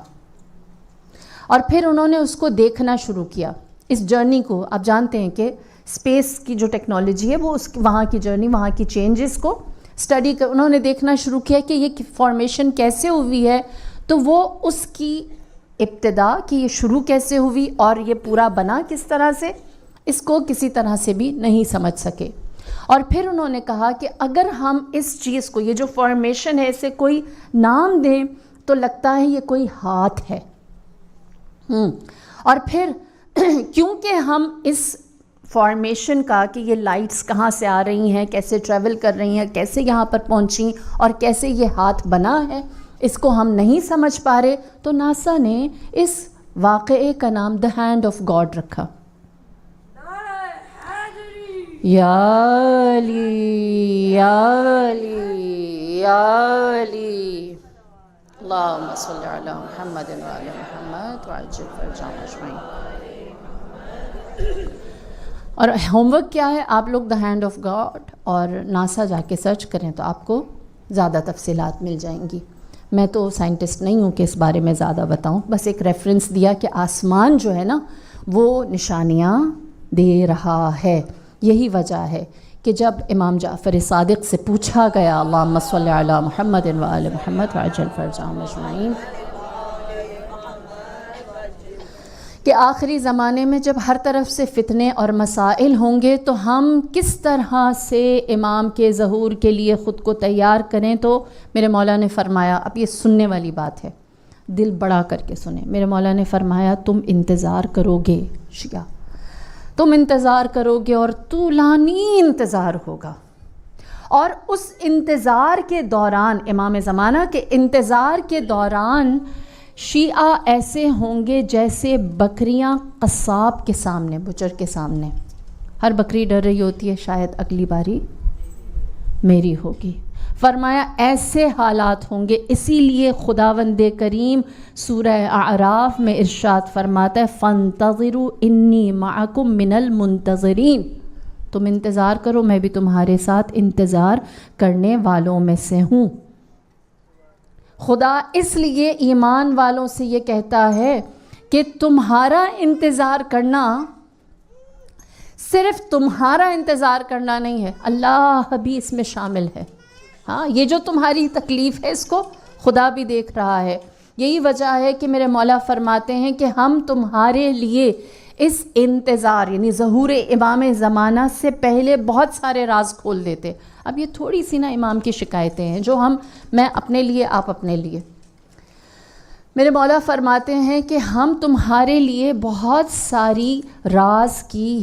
Speaker 1: اور پھر انہوں نے اس کو دیکھنا شروع کیا، اس جرنی کو. آپ جانتے ہیں کہ اسپیس کی جو ٹیکنالوجی ہے وہ وہاں کی جرنی، وہاں کی چینجز کو اسٹڈی کر انہوں نے دیکھنا شروع کیا کہ یہ فارمیشن کیسے ہوئی ہے. تو وہ اس کی ابتدا کہ یہ شروع کیسے ہوئی اور یہ پورا بنا کس طرح سے، اس کو کسی طرح سے بھی نہیں سمجھ سکے. اور پھر انہوں نے کہا کہ اگر ہم اس چیز کو، یہ جو فارمیشن ہے، اسے کوئی نام دیں تو لگتا ہے یہ کوئی ہاتھ ہے. اور پھر کیونکہ ہم اس فارمیشن کا کہ یہ لائٹس کہاں سے آ رہی ہیں، کیسے ٹریول کر رہی ہیں، کیسے یہاں پر پہنچیں اور کیسے یہ ہاتھ بنا ہے، اس کو ہم نہیں سمجھ پا رہے، تو ناسا نے اس واقعے کا نام دا ہینڈ آف گاڈ رکھا. یا علی یا علی یا علی اللہم صلی علی محمد و علی محمد وعجل فرجهم اجمعین. اور ہوم ورک کیا ہے؟ آپ لوگ دا ہینڈ آف گاڈ اور ناسا جا کے سرچ کریں تو آپ کو زیادہ تفصیلات مل جائیں گی. میں تو سائنٹسٹ نہیں ہوں کہ اس بارے میں زیادہ بتاؤں، بس ایک ریفرنس دیا کہ آسمان جو ہے نا وہ نشانیاں دے رہا ہے. یہی وجہ ہے کہ جب امام جعفر صادق سے پوچھا گیا اللہم صلی علی محمد و آل محمد وعجل فرجهم اجمعین، کہ آخری زمانے میں جب ہر طرف سے فتنے اور مسائل ہوں گے تو ہم کس طرح سے امام کے ظہور کے لیے خود کو تیار کریں. تو میرے مولا نے فرمایا، اب یہ سننے والی بات ہے، دل بڑا کر کے سنیں. میرے مولا نے فرمایا تم انتظار کرو گے شیعہ، تم انتظار کرو گے اور طولانی انتظار ہوگا. اور اس انتظار کے دوران، امام زمانہ کے انتظار کے دوران، شیعہ ایسے ہوں گے جیسے بکریاں قصاب کے سامنے، بچر کے سامنے. ہر بکری ڈر رہی ہوتی ہے شاید اگلی باری میری ہوگی. فرمایا ایسے حالات ہوں گے. اسی لیے خداوند کریم سورہ اعراف میں ارشاد فرماتا ہے فانتظروا انی معکم من المنتظرین، تم انتظار کرو میں بھی تمہارے ساتھ انتظار کرنے والوں میں سے ہوں. خدا اس لیے ایمان والوں سے یہ کہتا ہے کہ تمہارا انتظار کرنا صرف تمہارا انتظار کرنا نہیں ہے، اللہ بھی اس میں شامل ہے. ہاں، یہ جو تمہاری تکلیف ہے اس کو خدا بھی دیکھ رہا ہے. یہی وجہ ہے کہ میرے مولا فرماتے ہیں کہ ہم تمہارے لیے اس انتظار یعنی ظہور امام زمانہ سے پہلے بہت سارے راز کھول دیتے. اب یہ تھوڑی سی نا امام کی شکایتیں ہیں جو میں اپنے لیے، آپ اپنے لیے. میرے مولا فرماتے ہیں کہ ہم تمہارے لیے بہت ساری راز کی،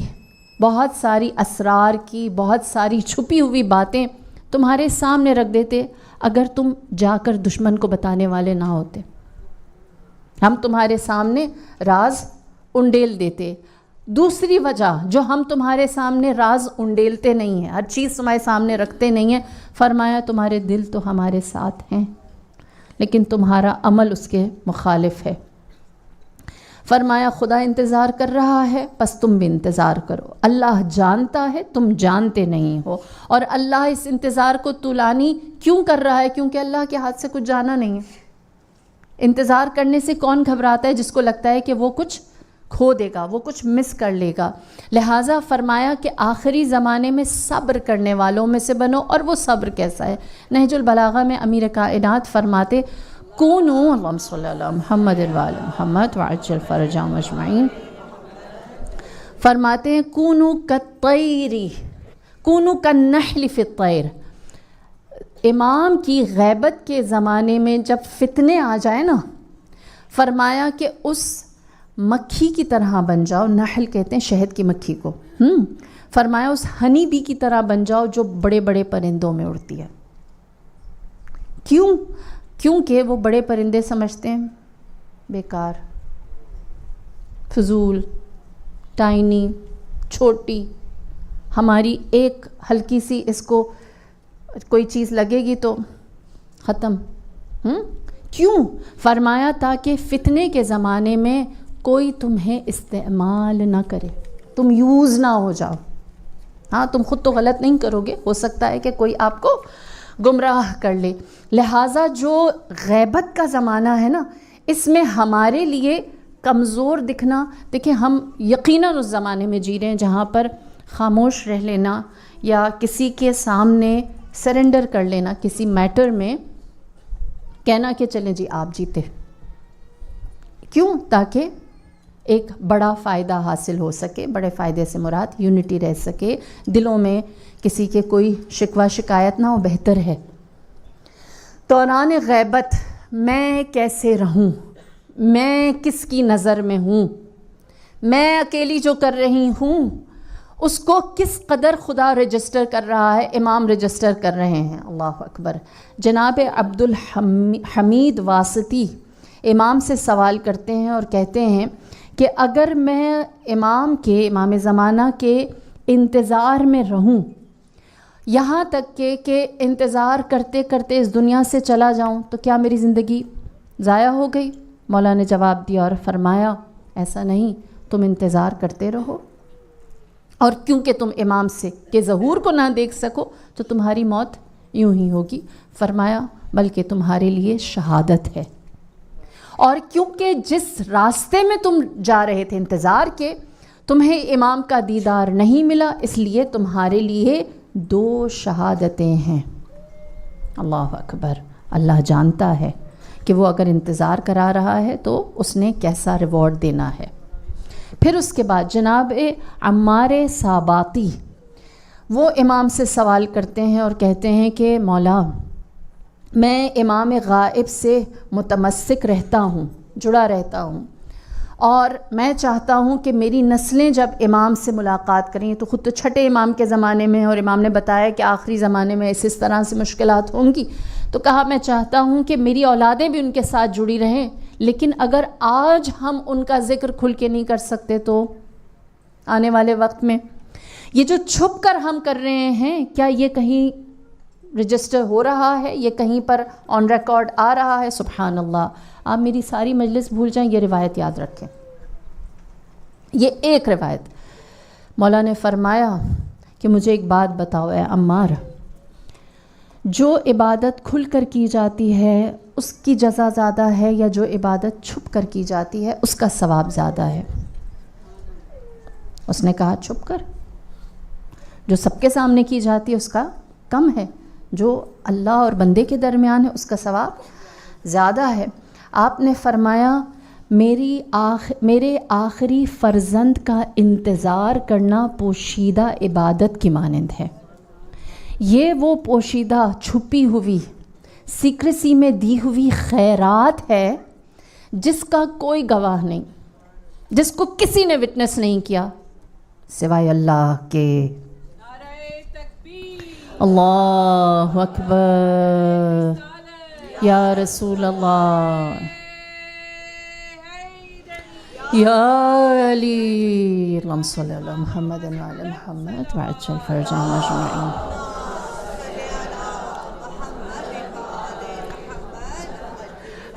Speaker 1: بہت ساری اسرار کی، بہت ساری چھپی ہوئی باتیں تمہارے سامنے رکھ دیتے اگر تم جا کر دشمن کو بتانے والے نہ ہوتے. ہم تمہارے سامنے راز انڈیل دیتے. دوسری وجہ جو ہم تمہارے سامنے راز انڈیلتے نہیں ہیں، ہر چیز تمہارے سامنے رکھتے نہیں ہیں، فرمایا تمہارے دل تو ہمارے ساتھ ہیں لیکن تمہارا عمل اس کے مخالف ہے. فرمایا خدا انتظار کر رہا ہے بس تم بھی انتظار کرو. اللہ جانتا ہے تم جانتے نہیں ہو، اور اللہ اس انتظار کو طولانی کیوں کر رہا ہے؟ کیونکہ اللہ کے ہاتھ سے کچھ جانا نہیں ہے. انتظار کرنے سے کون گھبراتا ہے؟ جس کو لگتا ہے کہ وہ کچھ کھو دے گا، وہ کچھ مس کر لے گا. لہٰذا فرمایا کہ آخری زمانے میں صبر کرنے والوں میں سے بنو. اور وہ صبر کیسا ہے؟ نہج البلاغہ میں امیر کائنات فرماتے کونو اللہم صلی علی محمد وعلی محمد وعجل فرجهم اجمعین، فرماتے ہیں کونو کالطیر کونو کالنحل فی الطیر. امام کی غیبت کے زمانے میں جب فتنے آ جائیں نا، فرمایا کہ اس مکھی کی طرح بن جاؤ. نحل کہتے ہیں شہد کی مکھی کو. فرمایا اس ہنی بی کی طرح بن جاؤ جو بڑے بڑے پرندوں میں اڑتی ہے. کیونکہ وہ بڑے پرندے سمجھتے ہیں بیکار، فضول، ٹائنی، چھوٹی، ہماری ایک ہلکی سی اس کو کوئی چیز لگے گی تو ختم. کیوں؟ فرمایا تاکہ فتنے کے زمانے میں کوئی تمہیں استعمال نہ کرے، تم یوز نہ ہو جاؤ. ہاں تم خود تو غلط نہیں کرو گے، ہو سکتا ہے کہ کوئی آپ کو گمراہ کر لے. لہٰذا جو غیبت کا زمانہ ہے نا، اس میں ہمارے لیے کمزور دکھنا، دیکھیں ہم یقیناً اس زمانے میں جی رہے ہیں جہاں پر خاموش رہ لینا یا کسی کے سامنے سرنڈر کر لینا، کسی میٹر میں کہنا کہ چلیں جی آپ جیتے. کیوں؟ تاکہ ایک بڑا فائدہ حاصل ہو سکے. بڑے فائدے سے مراد یونٹی رہ سکے، دلوں میں کسی کے کوئی شکوہ شکایت نہ ہو، بہتر ہے. دوران غیبت میں کیسے رہوں، میں کس کی نظر میں ہوں، میں اکیلی جو کر رہی ہوں اس کو کس قدر خدا رجسٹر کر رہا ہے، امام رجسٹر کر رہے ہیں. اللہ اکبر. جناب عبدالحمید واسطی امام سے سوال کرتے ہیں اور کہتے ہیں کہ اگر میں امام زمانہ کے انتظار میں رہوں، یہاں تک کہ انتظار کرتے کرتے اس دنیا سے چلا جاؤں، تو کیا میری زندگی ضائع ہو گئی؟ مولا نے جواب دیا اور فرمایا ایسا نہیں، تم انتظار کرتے رہو، اور کیونکہ تم امام سے کہ ظہور کو نہ دیکھ سکو تو تمہاری موت یوں ہی ہوگی. فرمایا بلکہ تمہارے لیے شہادت ہے، اور کیونکہ جس راستے میں تم جا رہے تھے انتظار کے، تمہیں امام کا دیدار نہیں ملا، اس لیے تمہارے لیے 2 شہادتیں ہیں. اللہ اکبر. اللہ جانتا ہے کہ وہ اگر انتظار کرا رہا ہے تو اس نے کیسا ریوارڈ دینا ہے. پھر اس کے بعد جناب عمار ساباتی وہ امام سے سوال کرتے ہیں اور کہتے ہیں کہ مولا میں امام غائب سے متمسک رہتا ہوں، جڑا رہتا ہوں، اور میں چاہتا ہوں کہ میری نسلیں جب امام سے ملاقات کریں، تو خود تو چھٹے امام کے زمانے میں، اور امام نے بتایا کہ آخری زمانے میں اس طرح سے مشکلات ہوں گی، تو کہا میں چاہتا ہوں کہ میری اولادیں بھی ان کے ساتھ جڑی رہیں، لیکن اگر آج ہم ان کا ذکر کھل کے نہیں کر سکتے تو آنے والے وقت میں یہ جو چھپ کر ہم کر رہے ہیں، کیا یہ کہیں رجسٹر ہو رہا ہے، یہ کہیں پر آن ریکارڈ آ رہا ہے؟ سبحان اللہ. آپ میری ساری مجلس بھول جائیں، یہ روایت یاد رکھیں، یہ ایک روایت. مولا نے فرمایا کہ مجھے ایک بات بتاؤ اے عمار، جو عبادت کھل کر کی جاتی ہے اس کی جزا زیادہ ہے، یا جو عبادت چھپ کر کی جاتی ہے اس کا ثواب زیادہ ہے؟ اس نے کہا چھپ کر. جو سب کے سامنے کی جاتی ہے اس کا کم ہے، جو اللہ اور بندے کے درمیان ہے اس کا ثواب زیادہ ہے. آپ نے فرمایا میرے آخری فرزند کا انتظار کرنا پوشیدہ عبادت کی مانند ہے. یہ وہ پوشیدہ، چھپی ہوئی، سیکریسی میں دی ہوئی خیرات ہے جس کا کوئی گواہ نہیں، جس کو کسی نے وٹنس نہیں کیا سوائے اللہ کے. اللہ اکبر. یا رسول اللہ، یا علی، اللہم صلی علی محمد وعلی محمد وعجل فرجنا اجمعین.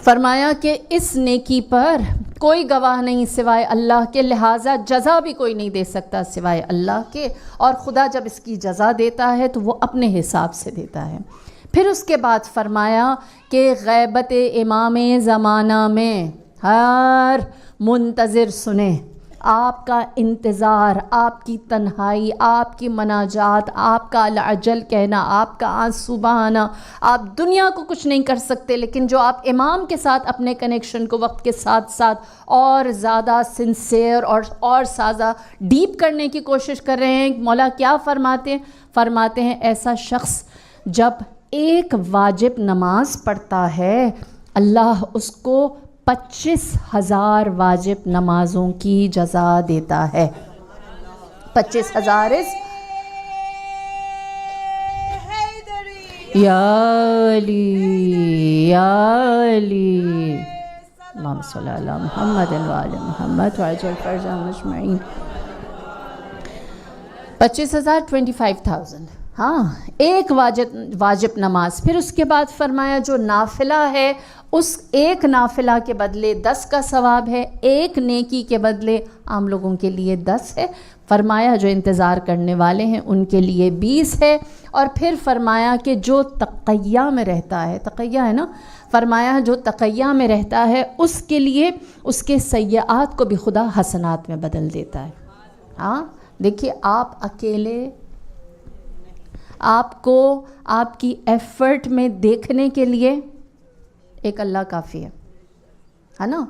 Speaker 1: فرمایا کہ اس نیکی پر کوئی گواہ نہیں سوائے اللہ کے، لہٰذا جزا بھی کوئی نہیں دے سکتا سوائے اللہ کے، اور خدا جب اس کی جزا دیتا ہے تو وہ اپنے حساب سے دیتا ہے. پھر اس کے بعد فرمایا کہ غیبت امام زمانہ میں ہر منتظر سنیں، آپ کا انتظار، آپ کی تنہائی، آپ کی مناجات، آپ کا العجل کہنا، آپ کا آنسو بہانا، آپ دنیا کو کچھ نہیں کر سکتے، لیکن جو آپ امام کے ساتھ اپنے کنیکشن کو وقت کے ساتھ ساتھ اور زیادہ سنسیئر اور زیادہ ڈیپ کرنے کی کوشش کر رہے ہیں. مولا کیا فرماتے ہیں ایسا شخص جب ایک واجب نماز پڑھتا ہے، اللہ اس کو 25,000 واجب نمازوں کی جزا دیتا ہے. 25,000 یا علی، یا علی، اللہم صلی علی محمد و آل محمد وعجل فرجہم اجمعین. 25,000 25,000. ہاں ایک واجب نماز. پھر اس کے بعد فرمایا جو نافلہ ہے اس ایک نافلہ کے بدلے 10 کا ثواب ہے، ایک نیکی کے بدلے عام لوگوں کے لیے 10 ہے. فرمایا جو انتظار کرنے والے ہیں ان کے لیے 20 ہے. اور پھر فرمایا کہ جو تقیہ میں رہتا ہے، تقیہ ہے نا، فرمایا جو تقیہ میں رہتا ہے اس کے لیے اس کے سیئات کو بھی خدا حسنات میں بدل دیتا ہے. ہاں دیکھیے آپ اکیلے آپ کو آپ کی ایفرٹ میں دیکھنے کے لیے ایک اللہ کافی ہے نا.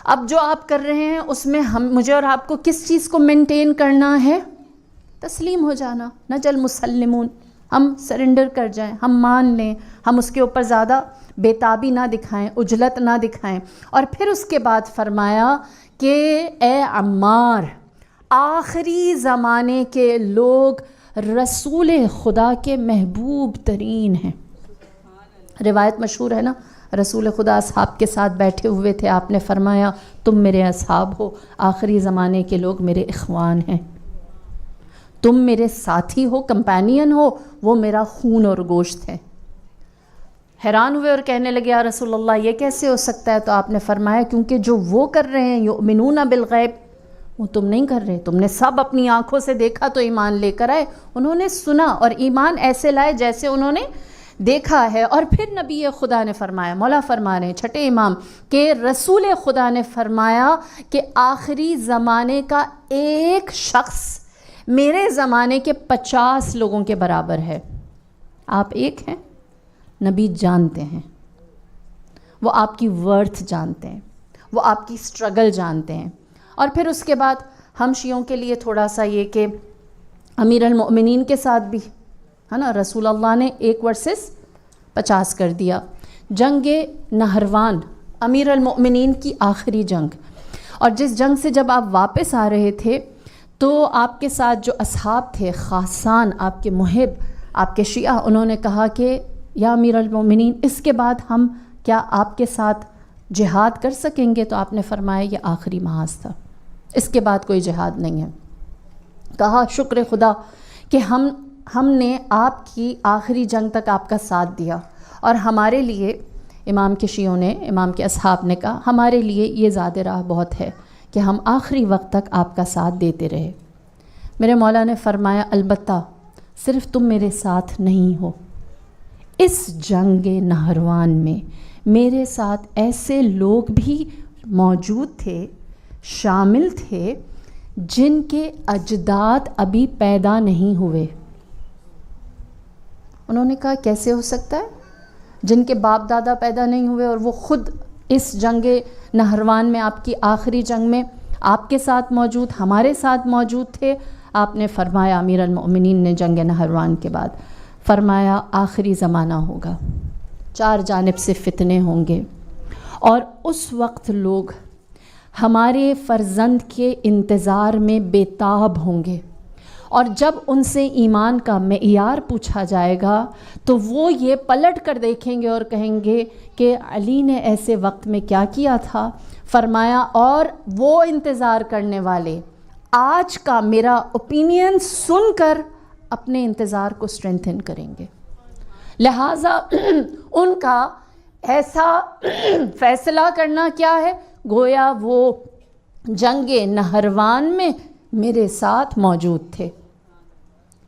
Speaker 1: اب جو آپ کر رہے ہیں اس میں مجھے اور آپ کو کس چیز کو مینٹین کرنا ہے؟ تسلیم ہو جانا. نجل مسلمون، ہم سرنڈر کر جائیں، ہم مان لیں، ہم اس کے اوپر زیادہ بےتابی نہ دکھائیں، عجلت نہ دکھائیں. اور پھر اس کے بعد فرمایا کہ اے عمار، آخری زمانے کے لوگ رسول خدا کے محبوب ترین ہیں. روایت مشہور ہے نا، رسول خدا اصحاب کے ساتھ بیٹھے ہوئے تھے، آپ نے فرمایا تم میرے اصحاب ہو، آخری زمانے کے لوگ میرے اخوان ہیں، تم میرے ساتھی ہو، کمپینین ہو، وہ میرا خون اور گوشت ہے. حیران ہوئے اور کہنے لگے یا رسول اللہ یہ کیسے ہو سکتا ہے؟ تو آپ نے فرمایا کیونکہ جو وہ کر رہے ہیں یؤمنون بالغیب، وہ تم نہیں کر رہے. تم نے سب اپنی آنکھوں سے دیکھا تو ایمان لے کر آئے، انہوں نے سنا اور ایمان ایسے لائے جیسے انہوں نے دیکھا ہے. اور پھر نبی خدا نے فرمایا، مولا فرما رہے ہیں چھٹے امام، کہ رسول خدا نے فرمایا کہ آخری زمانے کا ایک شخص میرے زمانے کے 50 لوگوں کے برابر ہے. آپ ایک ہیں، نبی جانتے ہیں، وہ آپ کی ورتھ جانتے ہیں، وہ آپ کی سٹرگل جانتے ہیں. اور پھر اس کے بعد ہم شیعوں کے لیے تھوڑا سا یہ کہ امیر المؤمنین کے ساتھ بھی ہے نا، رسول اللہ نے 1 ورسز 50 کر دیا. جنگ نہروان امیر المؤمنین کی آخری جنگ، اور جس جنگ سے جب آپ واپس آ رہے تھے تو آپ کے ساتھ جو اصحاب تھے، خاصان آپ کے محب، آپ کے شیعہ، انہوں نے کہا کہ یا امیر المؤمنین اس کے بعد ہم کیا آپ کے ساتھ جہاد کر سکیں گے؟ تو آپ نے فرمایا یہ آخری محاذ تھا، اس کے بعد کوئی جہاد نہیں ہے. کہا شکر خدا کہ ہم نے آپ کی آخری جنگ تک آپ کا ساتھ دیا، اور ہمارے لیے امام کے شیعوں نے، امام کے اصحاب نے کہا ہمارے لیے یہ زیادہ راہ بہت ہے کہ ہم آخری وقت تک آپ کا ساتھ دیتے رہے. میرے مولا نے فرمایا البتہ صرف تم میرے ساتھ نہیں ہو، اس جنگ نہروان میں میرے ساتھ ایسے لوگ بھی موجود تھے، شامل تھے، جن کے اجداد ابھی پیدا نہیں ہوئے. انہوں نے کہا کیسے ہو سکتا ہے؟ جن کے باپ دادا پیدا نہیں ہوئے اور وہ خود اس جنگ نہروان میں، آپ کی آخری جنگ میں آپ کے ساتھ موجود، ہمارے ساتھ موجود تھے. آپ نے فرمایا امیر المؤمنین نے جنگ نہروان کے بعد فرمایا آخری زمانہ ہوگا، 4 جانب سے فتنے ہوں گے، اور اس وقت لوگ ہمارے فرزند کے انتظار میں بے تاب ہوں گے، اور جب ان سے ایمان کا معیار پوچھا جائے گا تو وہ یہ پلٹ کر دیکھیں گے اور کہیں گے کہ علی نے ایسے وقت میں کیا کیا تھا. فرمایا اور وہ انتظار کرنے والے آج کا میرا اوپینین سن کر اپنے انتظار کو اسٹرینتھن کریں گے. لہٰذا ان کا ایسا فیصلہ کرنا کیا ہے، گویا وہ جنگ نہروان میں میرے ساتھ موجود تھے.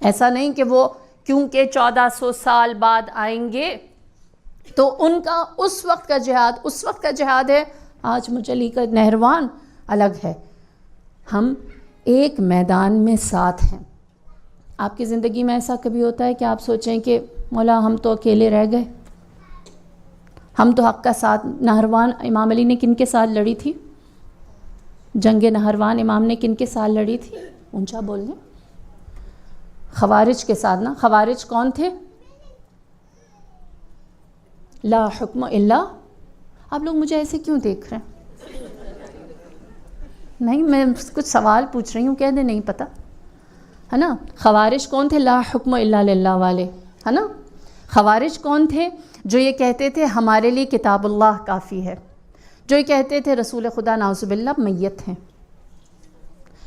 Speaker 1: ایسا نہیں کہ وہ کیونکہ 1400 سال بعد آئیں گے تو ان کا اس وقت کا جہاد ہے. آج مجلی کا نہروان الگ ہے، ہم ایک میدان میں ساتھ ہیں. آپ کی زندگی میں ایسا کبھی ہوتا ہے کہ آپ سوچیں کہ مولا ہم تو اکیلے رہ گئے، ہم تو حق کا ساتھ. نہروان امام علی نے کن کے ساتھ لڑی تھی؟ جنگ نہروان امام نے کن کے ساتھ لڑی تھی؟ اونچا بول دیں. خوارج کے ساتھ نا. خوارج کون تھے؟ لا حکم الا. آپ لوگ مجھے ایسے کیوں دیکھ رہے ہیں؟ نہیں، میں کچھ سوال پوچھ رہی ہوں، کہہ دیں نہیں پتہ ہے نا. خوارج کون تھے؟ لا حکم الا للہ والے ہے نا. خوارج کون تھے؟ جو یہ کہتے تھے ہمارے لیے کتاب اللہ کافی ہے، جو یہ کہتے تھے رسول خدا نعوذ باللہ میت ہیں،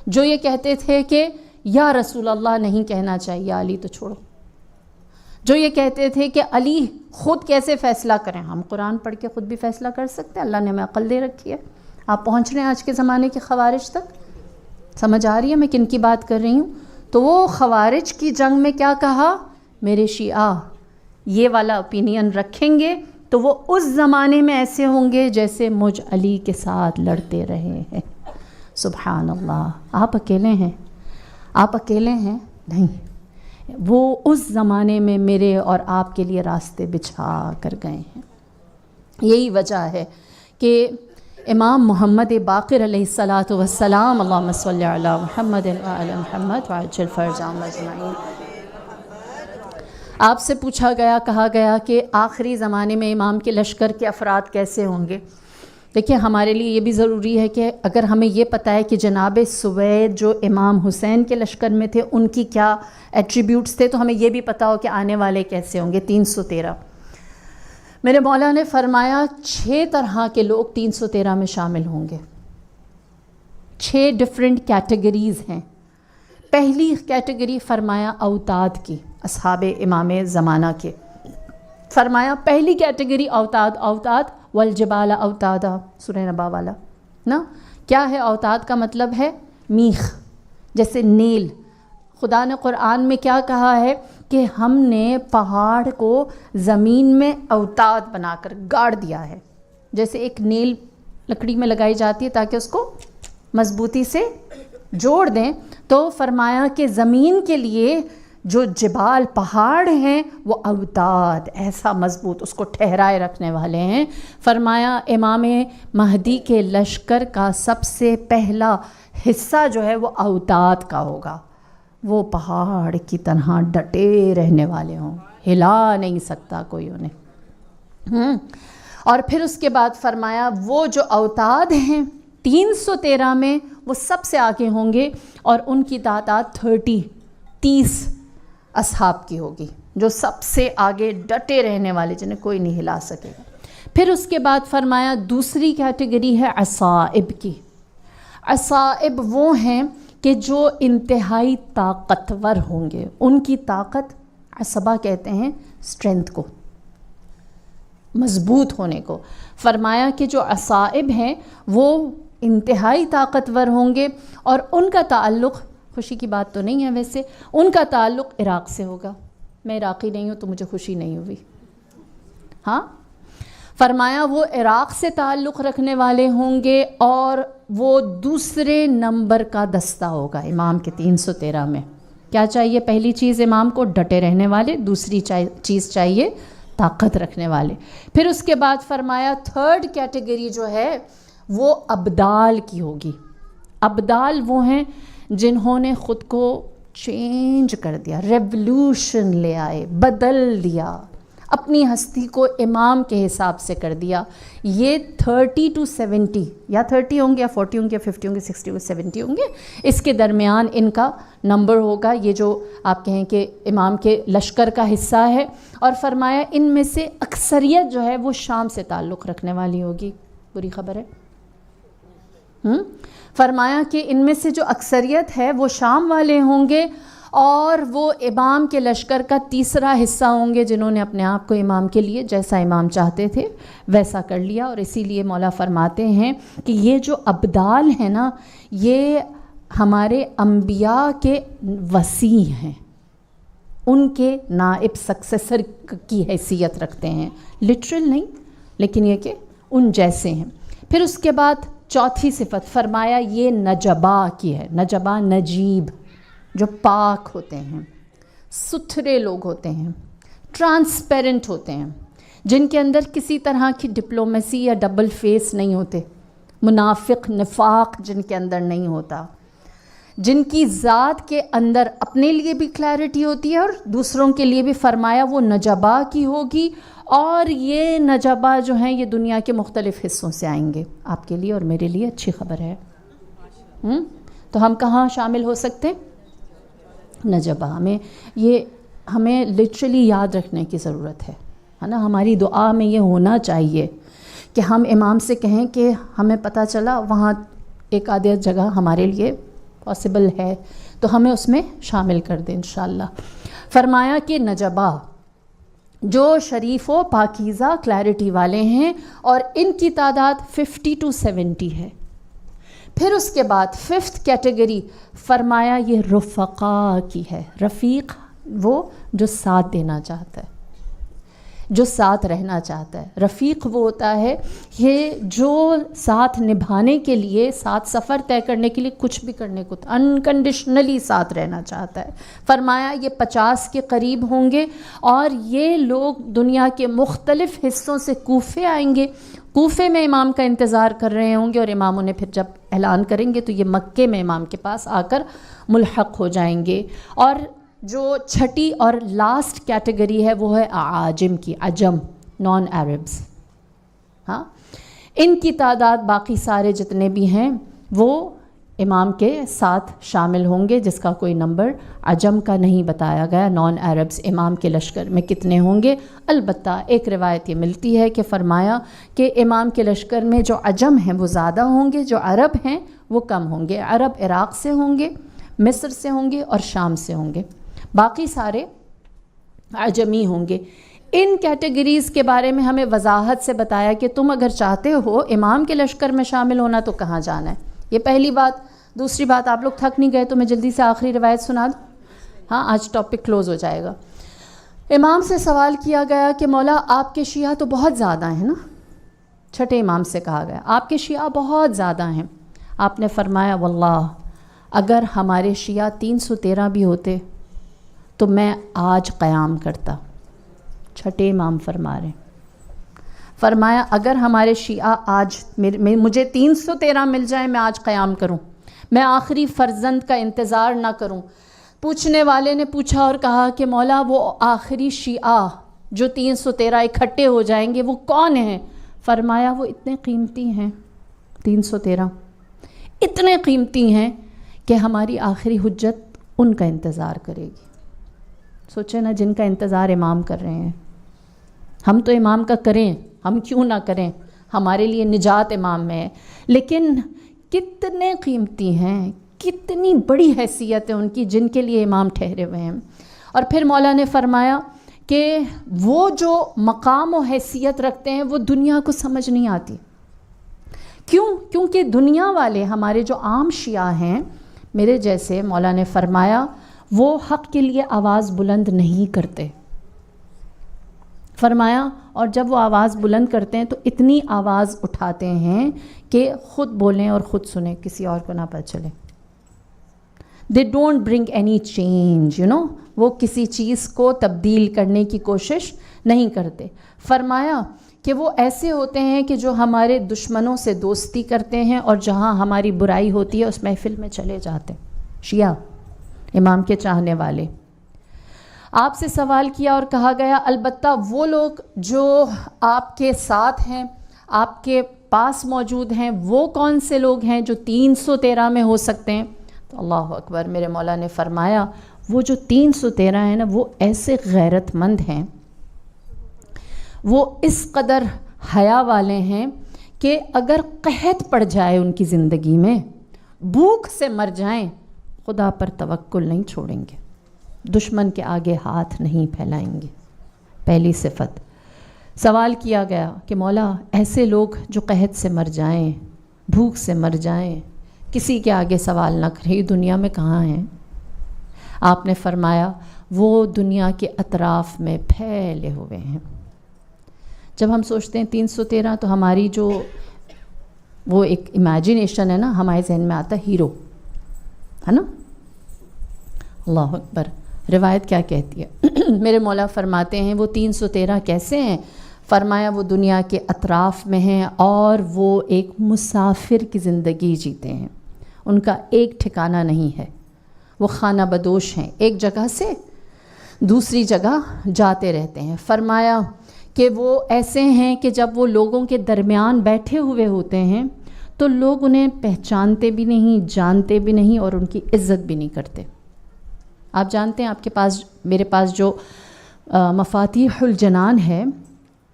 Speaker 1: جو یہ کہتے تھے کہ یا رسول اللہ نہیں کہنا چاہیے، علی تو چھوڑو، جو یہ کہتے تھے کہ علی خود کیسے فیصلہ کریں، ہم قرآن پڑھ کے خود بھی فیصلہ کر سکتے ہیں، اللہ نے ہمیں عقل دے رکھی ہے۔ آپ پہنچ رہے ہیں آج کے زمانے کے خوارج تک، سمجھ آ رہی ہے میں کن کی بات کر رہی ہوں؟ تو وہ خوارج کی جنگ میں کیا کہا، میرے شیعہ یہ والا اوپینین رکھیں گے تو وہ اس زمانے میں ایسے ہوں گے جیسے مجھ علی کے ساتھ لڑتے رہے ہیں۔ سبحان اللہ، آپ اکیلے ہیں، آپ اکیلے ہیں نہیں، وہ اس زمانے میں میرے اور آپ کے لیے راستے بچھا کر گئے ہیں۔ یہی وجہ ہے کہ امام محمد باقر علیہ الصلاۃ والسلام، اللہم صلی علی محمد وعلی محمد وعجل فرجهم اجمعین، آپ سے پوچھا گیا، کہا گیا کہ آخری زمانے میں امام کے لشکر کے افراد کیسے ہوں گے؟ دیکھیں ہمارے لیے یہ بھی ضروری ہے کہ اگر ہمیں یہ پتہ ہے کہ جناب سوید جو امام حسین کے لشکر میں تھے ان کی کیا ایٹریبیوٹس تھے، تو ہمیں یہ بھی پتہ ہو کہ آنے والے کیسے ہوں گے۔ 313 میرے مولا نے فرمایا 6 طرح کے لوگ 313 میں شامل ہوں گے، 6 ڈفرینٹ کیٹیگریز ہیں۔ پہلی کیٹیگری فرمایا اوتاد کی، اصحاب امام زمانہ کے، فرمایا پہلی کیٹیگری اوتاد والجبال اوتادا، سورہ نبا والا نا، کیا ہے اوتاد کا مطلب ہے میخ، جیسے نیل۔ خدا نے قرآن میں کیا کہا ہے کہ ہم نے پہاڑ کو زمین میں اوتاد بنا کر گاڑ دیا ہے، جیسے ایک نیل لکڑی میں لگائی جاتی ہے تاکہ اس کو مضبوطی سے جوڑ دیں، تو فرمایا کہ زمین کے لیے جو جبال پہاڑ ہیں وہ اوتاد، ایسا مضبوط اس کو ٹھہرائے رکھنے والے ہیں۔ فرمایا امام مہدی کے لشکر کا سب سے پہلا حصہ جو ہے وہ اوتاد کا ہوگا، وہ پہاڑ کی طرح ڈٹے رہنے والے ہوں، ہلا نہیں سکتا کوئی انہیں۔ اور پھر اس کے بعد فرمایا وہ جو اوتاد ہیں 313 میں وہ سب سے آگے ہوں گے، اور ان کی تعداد 30 اصحاب کی ہوگی، جو سب سے آگے ڈٹے رہنے والے، جنہیں کوئی نہیں ہلا سکے گا۔ پھر اس کے بعد فرمایا دوسری کیٹیگری ہے عصائب کی۔ عصائب وہ ہیں کہ جو انتہائی طاقتور ہوں گے، ان کی طاقت، عصبہ کہتے ہیں اسٹرینتھ کو، مضبوط ہونے کو۔ فرمایا کہ جو عصائب ہیں وہ انتہائی طاقتور ہوں گے، اور ان کا تعلق، خوشی کی بات تو نہیں ہے ویسے، ان کا تعلق عراق سے ہوگا۔ میں عراقی نہیں ہوں تو مجھے خوشی نہیں ہوئی، ہاں۔ فرمایا وہ عراق سے تعلق رکھنے والے ہوں گے، اور وہ دوسرے نمبر کا دستہ ہوگا امام کے 313 میں۔ کیا چاہیے؟ پہلی چیز امام کو ڈٹے رہنے والے، دوسری چیز چاہیے طاقت رکھنے والے۔ پھر اس کے بعد فرمایا تھرڈ کیٹیگری جو ہے وہ ابدال کی ہوگی۔ ابدال وہ ہیں جنہوں نے خود کو چینج کر دیا، ریولوشن لے آئے، بدل دیا، اپنی ہستی کو امام کے حساب سے کر دیا۔ یہ 30 to 70 یا 30 ہوں گے یا 40 ہوں گے یا 50 ہوں گے 60 ہوں گے 70 ہوں گے، اس کے درمیان ان کا نمبر ہوگا، یہ جو آپ کہیں کہ امام کے لشکر کا حصہ ہے۔ اور فرمایا ان میں سے اکثریت جو ہے وہ شام سے تعلق رکھنے والی ہوگی۔ بری خبر ہے؟ فرمایا کہ ان میں سے جو اکثریت ہے وہ شام والے ہوں گے، اور وہ امام کے لشکر کا تیسرا حصہ ہوں گے جنہوں نے اپنے آپ کو امام کے لیے جیسا امام چاہتے تھے ویسا کر لیا۔ اور اسی لیے مولا فرماتے ہیں کہ یہ جو ابدال ہیں نا، یہ ہمارے انبیاء کے وصی ہیں، ان کے نائب سکسیسر کی حیثیت رکھتے ہیں، لٹرل نہیں لیکن یہ کہ ان جیسے ہیں۔ پھر اس کے بعد چوتھی صفت فرمایا یہ نجبا کی ہے۔ نجبا نجیب، جو پاک ہوتے ہیں، ستھرے لوگ ہوتے ہیں، ٹرانسپیرنٹ ہوتے ہیں، جن کے اندر کسی طرح کی ڈپلومیسی یا ڈبل فیس نہیں ہوتے، منافق نفاق جن کے اندر نہیں ہوتا، جن کی ذات کے اندر اپنے لیے بھی کلیئرٹی ہوتی ہے اور دوسروں کے لیے بھی۔ فرمایا وہ نجبا کی ہوگی، اور یہ نجبا جو ہیں یہ دنیا کے مختلف حصوں سے آئیں گے۔ آپ کے لیے اور میرے لیے اچھی خبر ہے۔ تو ہم کہاں شامل ہو سکتے ہیں؟ نجبا۔ ہمیں لٹرلی یاد رکھنے کی ضرورت ہے نا، ہماری دعا میں یہ ہونا چاہیے، کہ ہم امام سے کہیں کہ ہمیں پتہ چلا وہاں ایک آدھی جگہ ہمارے لیے پاسبل ہے تو ہمیں اس میں شامل کر دیں انشاءاللہ۔ فرمایا کہ نجبہ جو شریف و پاکیزہ کلیرٹی والے ہیں اور ان کی تعداد 50 to 70 ہے۔ پھر اس کے بعد 5th کیٹیگری فرمایا یہ رفقا کی ہے۔ رفیق وہ جو ساتھ دینا چاہتا ہے، جو ساتھ رہنا چاہتا ہے۔ رفیق وہ ہوتا ہے یہ جو ساتھ نبھانے کے لیے، ساتھ سفر طے کرنے کے لیے کچھ بھی کرنے کو انکنڈیشنلی ساتھ رہنا چاہتا ہے۔ فرمایا یہ 50 کے قریب ہوں گے اور یہ لوگ دنیا کے مختلف حصوں سے کوفے آئیں گے، کوفے میں امام کا انتظار کر رہے ہوں گے، اور امام انہیں پھر جب اعلان کریں گے تو یہ مکے میں امام کے پاس آ کر ملحق ہو جائیں گے۔ اور جو چھٹی اور لاسٹ کیٹیگری ہے وہ ہے اعاجم کی، عجم، نان عربز۔ ہاں، ان کی تعداد باقی سارے جتنے بھی ہیں وہ امام کے ساتھ شامل ہوں گے، جس کا کوئی نمبر عجم کا نہیں بتایا گیا۔ نان عربز امام کے لشکر میں کتنے ہوں گے؟ البتہ ایک روایت یہ ملتی ہے کہ فرمایا کہ امام کے لشکر میں جو عجم ہیں وہ زیادہ ہوں گے، جو عرب ہیں وہ کم ہوں گے۔ عرب عراق سے ہوں گے، مصر سے ہوں گے اور شام سے ہوں گے، باقی سارے عجمی ہوں گے۔ ان کیٹیگریز کے بارے میں ہمیں وضاحت سے بتایا کہ تم اگر چاہتے ہو امام کے لشکر میں شامل ہونا تو کہاں جانا ہے، یہ پہلی بات۔ دوسری بات، آپ لوگ تھک نہیں گئے تو میں جلدی سے آخری روایت سنا دوں؟ ہاں، آج ٹاپک کلوز ہو جائے گا۔ امام سے سوال کیا گیا کہ مولا آپ کے شیعہ تو بہت زیادہ ہیں نا، چھٹے امام سے کہا گیا آپ کے شیعہ بہت زیادہ ہیں۔ آپ نے فرمایا واللہ اگر ہمارے شیعہ 313 بھی ہوتے تو میں آج قیام کرتا۔ چھٹے امام فرما رہے ہیں، فرمایا اگر ہمارے شیعہ آج مجھے 313 مل جائیں میں آج قیام کروں، میں آخری فرزند کا انتظار نہ کروں۔ پوچھنے والے نے پوچھا اور کہا کہ مولا وہ آخری شیعہ جو 313 اکٹھے ہو جائیں گے وہ کون ہیں؟ فرمایا وہ اتنے قیمتی ہیں، 313 اتنے قیمتی ہیں کہ ہماری آخری حجت ان کا انتظار کرے گی۔ سوچیں نا، جن کا انتظار امام کر رہے ہیں، ہم تو امام کا کریں، ہم کیوں نہ کریں، ہمارے لیے نجات امام میں ہے، لیکن کتنے قیمتی ہیں، کتنی بڑی حیثیت ہے ان کی جن کے لیے امام ٹھہرے ہوئے ہیں۔ اور پھر مولا نے فرمایا کہ وہ جو مقام و حیثیت رکھتے ہیں وہ دنیا کو سمجھ نہیں آتی۔ کیوں؟ کیونکہ دنیا والے ہمارے جو عام شیعہ ہیں میرے جیسے، مولا نے فرمایا وہ حق کے لیے آواز بلند نہیں کرتے۔ فرمایا اور جب وہ آواز بلند کرتے ہیں تو اتنی آواز اٹھاتے ہیں کہ خود بولیں اور خود سنیں، کسی اور کو نہ پتہ چلے۔ they don't bring any change, وہ کسی چیز کو تبدیل کرنے کی کوشش نہیں کرتے۔ فرمایا کہ وہ ایسے ہوتے ہیں کہ جو ہمارے دشمنوں سے دوستی کرتے ہیں اور جہاں ہماری برائی ہوتی ہے اس محفل میں چلے جاتے ہیں۔ شیعہ امام کے چاہنے والے۔ آپ سے سوال کیا اور کہا گیا البتہ وہ لوگ جو آپ کے ساتھ ہیں، آپ کے پاس موجود ہیں، وہ کون سے لوگ ہیں جو 313 میں ہو سکتے ہیں؟ تو اللہ اکبر، میرے مولا نے فرمایا وہ جو 313 ہیں نا وہ ایسے غیرت مند ہیں، وہ اس قدر حیا والے ہیں کہ اگر قحط پڑ جائے ان کی زندگی میں، بھوک سے مر جائیں، خدا پر توکل نہیں چھوڑیں گے، دشمن کے آگے ہاتھ نہیں پھیلائیں گے۔ پہلی صفت۔ سوال کیا گیا کہ مولا ایسے لوگ جو قحط سے مر جائیں، بھوک سے مر جائیں، کسی کے آگے سوال نہ کریں، یہ دنیا میں کہاں ہیں؟ آپ نے فرمایا وہ دنیا کے اطراف میں پھیلے ہوئے ہیں۔ جب ہم سوچتے ہیں 313 تو ہماری جو وہ ایک امیجنیشن ہے نا، ہمارے ذہن میں آتا ہے ہیرو، ہے نا؟ اللہ اکبر۔ روایت کیا کہتی ہے؟ میرے مولا فرماتے ہیں وہ 313 کیسے ہیں؟ فرمایا وہ دنیا کے اطراف میں ہیں اور وہ ایک مسافر کی زندگی جیتے ہیں، ان کا ایک ٹھکانہ نہیں ہے، وہ خانہ بدوش ہیں، ایک جگہ سے دوسری جگہ جاتے رہتے ہیں۔ فرمایا کہ وہ ایسے ہیں کہ جب وہ لوگوں کے درمیان بیٹھے ہوئے ہوتے ہیں تو لوگ انہیں پہچانتے بھی نہیں، جانتے بھی نہیں اور ان کی عزت بھی نہیں کرتے۔ آپ جانتے ہیں آپ کے پاس، میرے پاس جو مفاتیح الجنان ہے،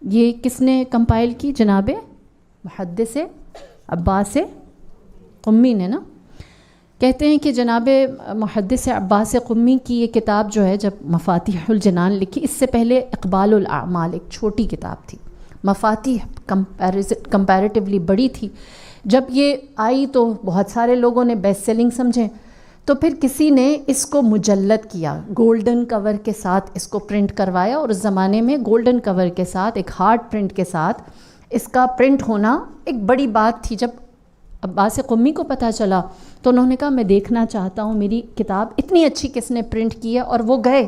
Speaker 1: یہ کس نے کمپائل کی؟ جناب محدث عباس قمی نے نا، کہتے ہیں کہ جناب محدث عباس قمی کی یہ کتاب جو ہے، جب مفاتیح الجنان لکھی، اس سے پہلے اقبال الاعمال ایک چھوٹی کتاب تھی، مفاتیح کمپیریٹیولی بڑی تھی. جب یہ آئی تو بہت سارے لوگوں نے بیسٹ سیلنگ سمجھیں، تو پھر کسی نے اس کو مجلد کیا، گولڈن کور کے ساتھ اس کو پرنٹ کروایا. اور اس زمانے میں گولڈن کور کے ساتھ ایک ہارڈ پرنٹ کے ساتھ اس کا پرنٹ ہونا ایک بڑی بات تھی. جب عباس قمی کو پتہ چلا تو انہوں نے کہا میں دیکھنا چاہتا ہوں میری کتاب اتنی اچھی کس نے پرنٹ کی ہے. اور وہ گئے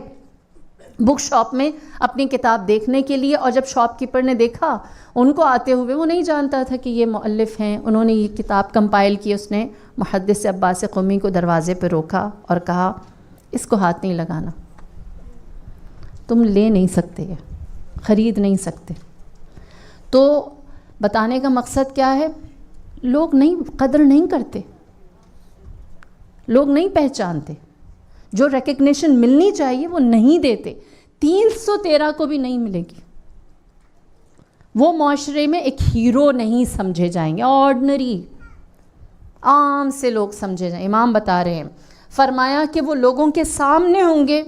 Speaker 1: بک شاپ میں اپنی کتاب دیکھنے کے لیے، اور جب شاپ کیپر نے دیکھا ان کو آتے ہوئے، وہ نہیں جانتا تھا کہ یہ مؤلف ہیں، انہوں نے یہ کتاب کمپائل کی. اس نے محدث عباس قمی کو دروازے پہ روکا اور کہا اس کو ہاتھ نہیں لگانا، تم لے نہیں سکتے، خرید نہیں سکتے. تو بتانے کا مقصد کیا ہے؟ لوگ نہیں قدر نہیں کرتے، لوگ نہیں پہچانتے، جو ریکگنیشن ملنی چاہیے وہ نہیں دیتے. 313 کو بھی نہیں ملے گی. وہ معاشرے میں ایک ہیرو نہیں سمجھے جائیں گے، آرڈنری عام سے لوگ سمجھے جائیں. امام بتا رہے ہیں، فرمایا کہ وہ لوگوں کے سامنے ہوں گے،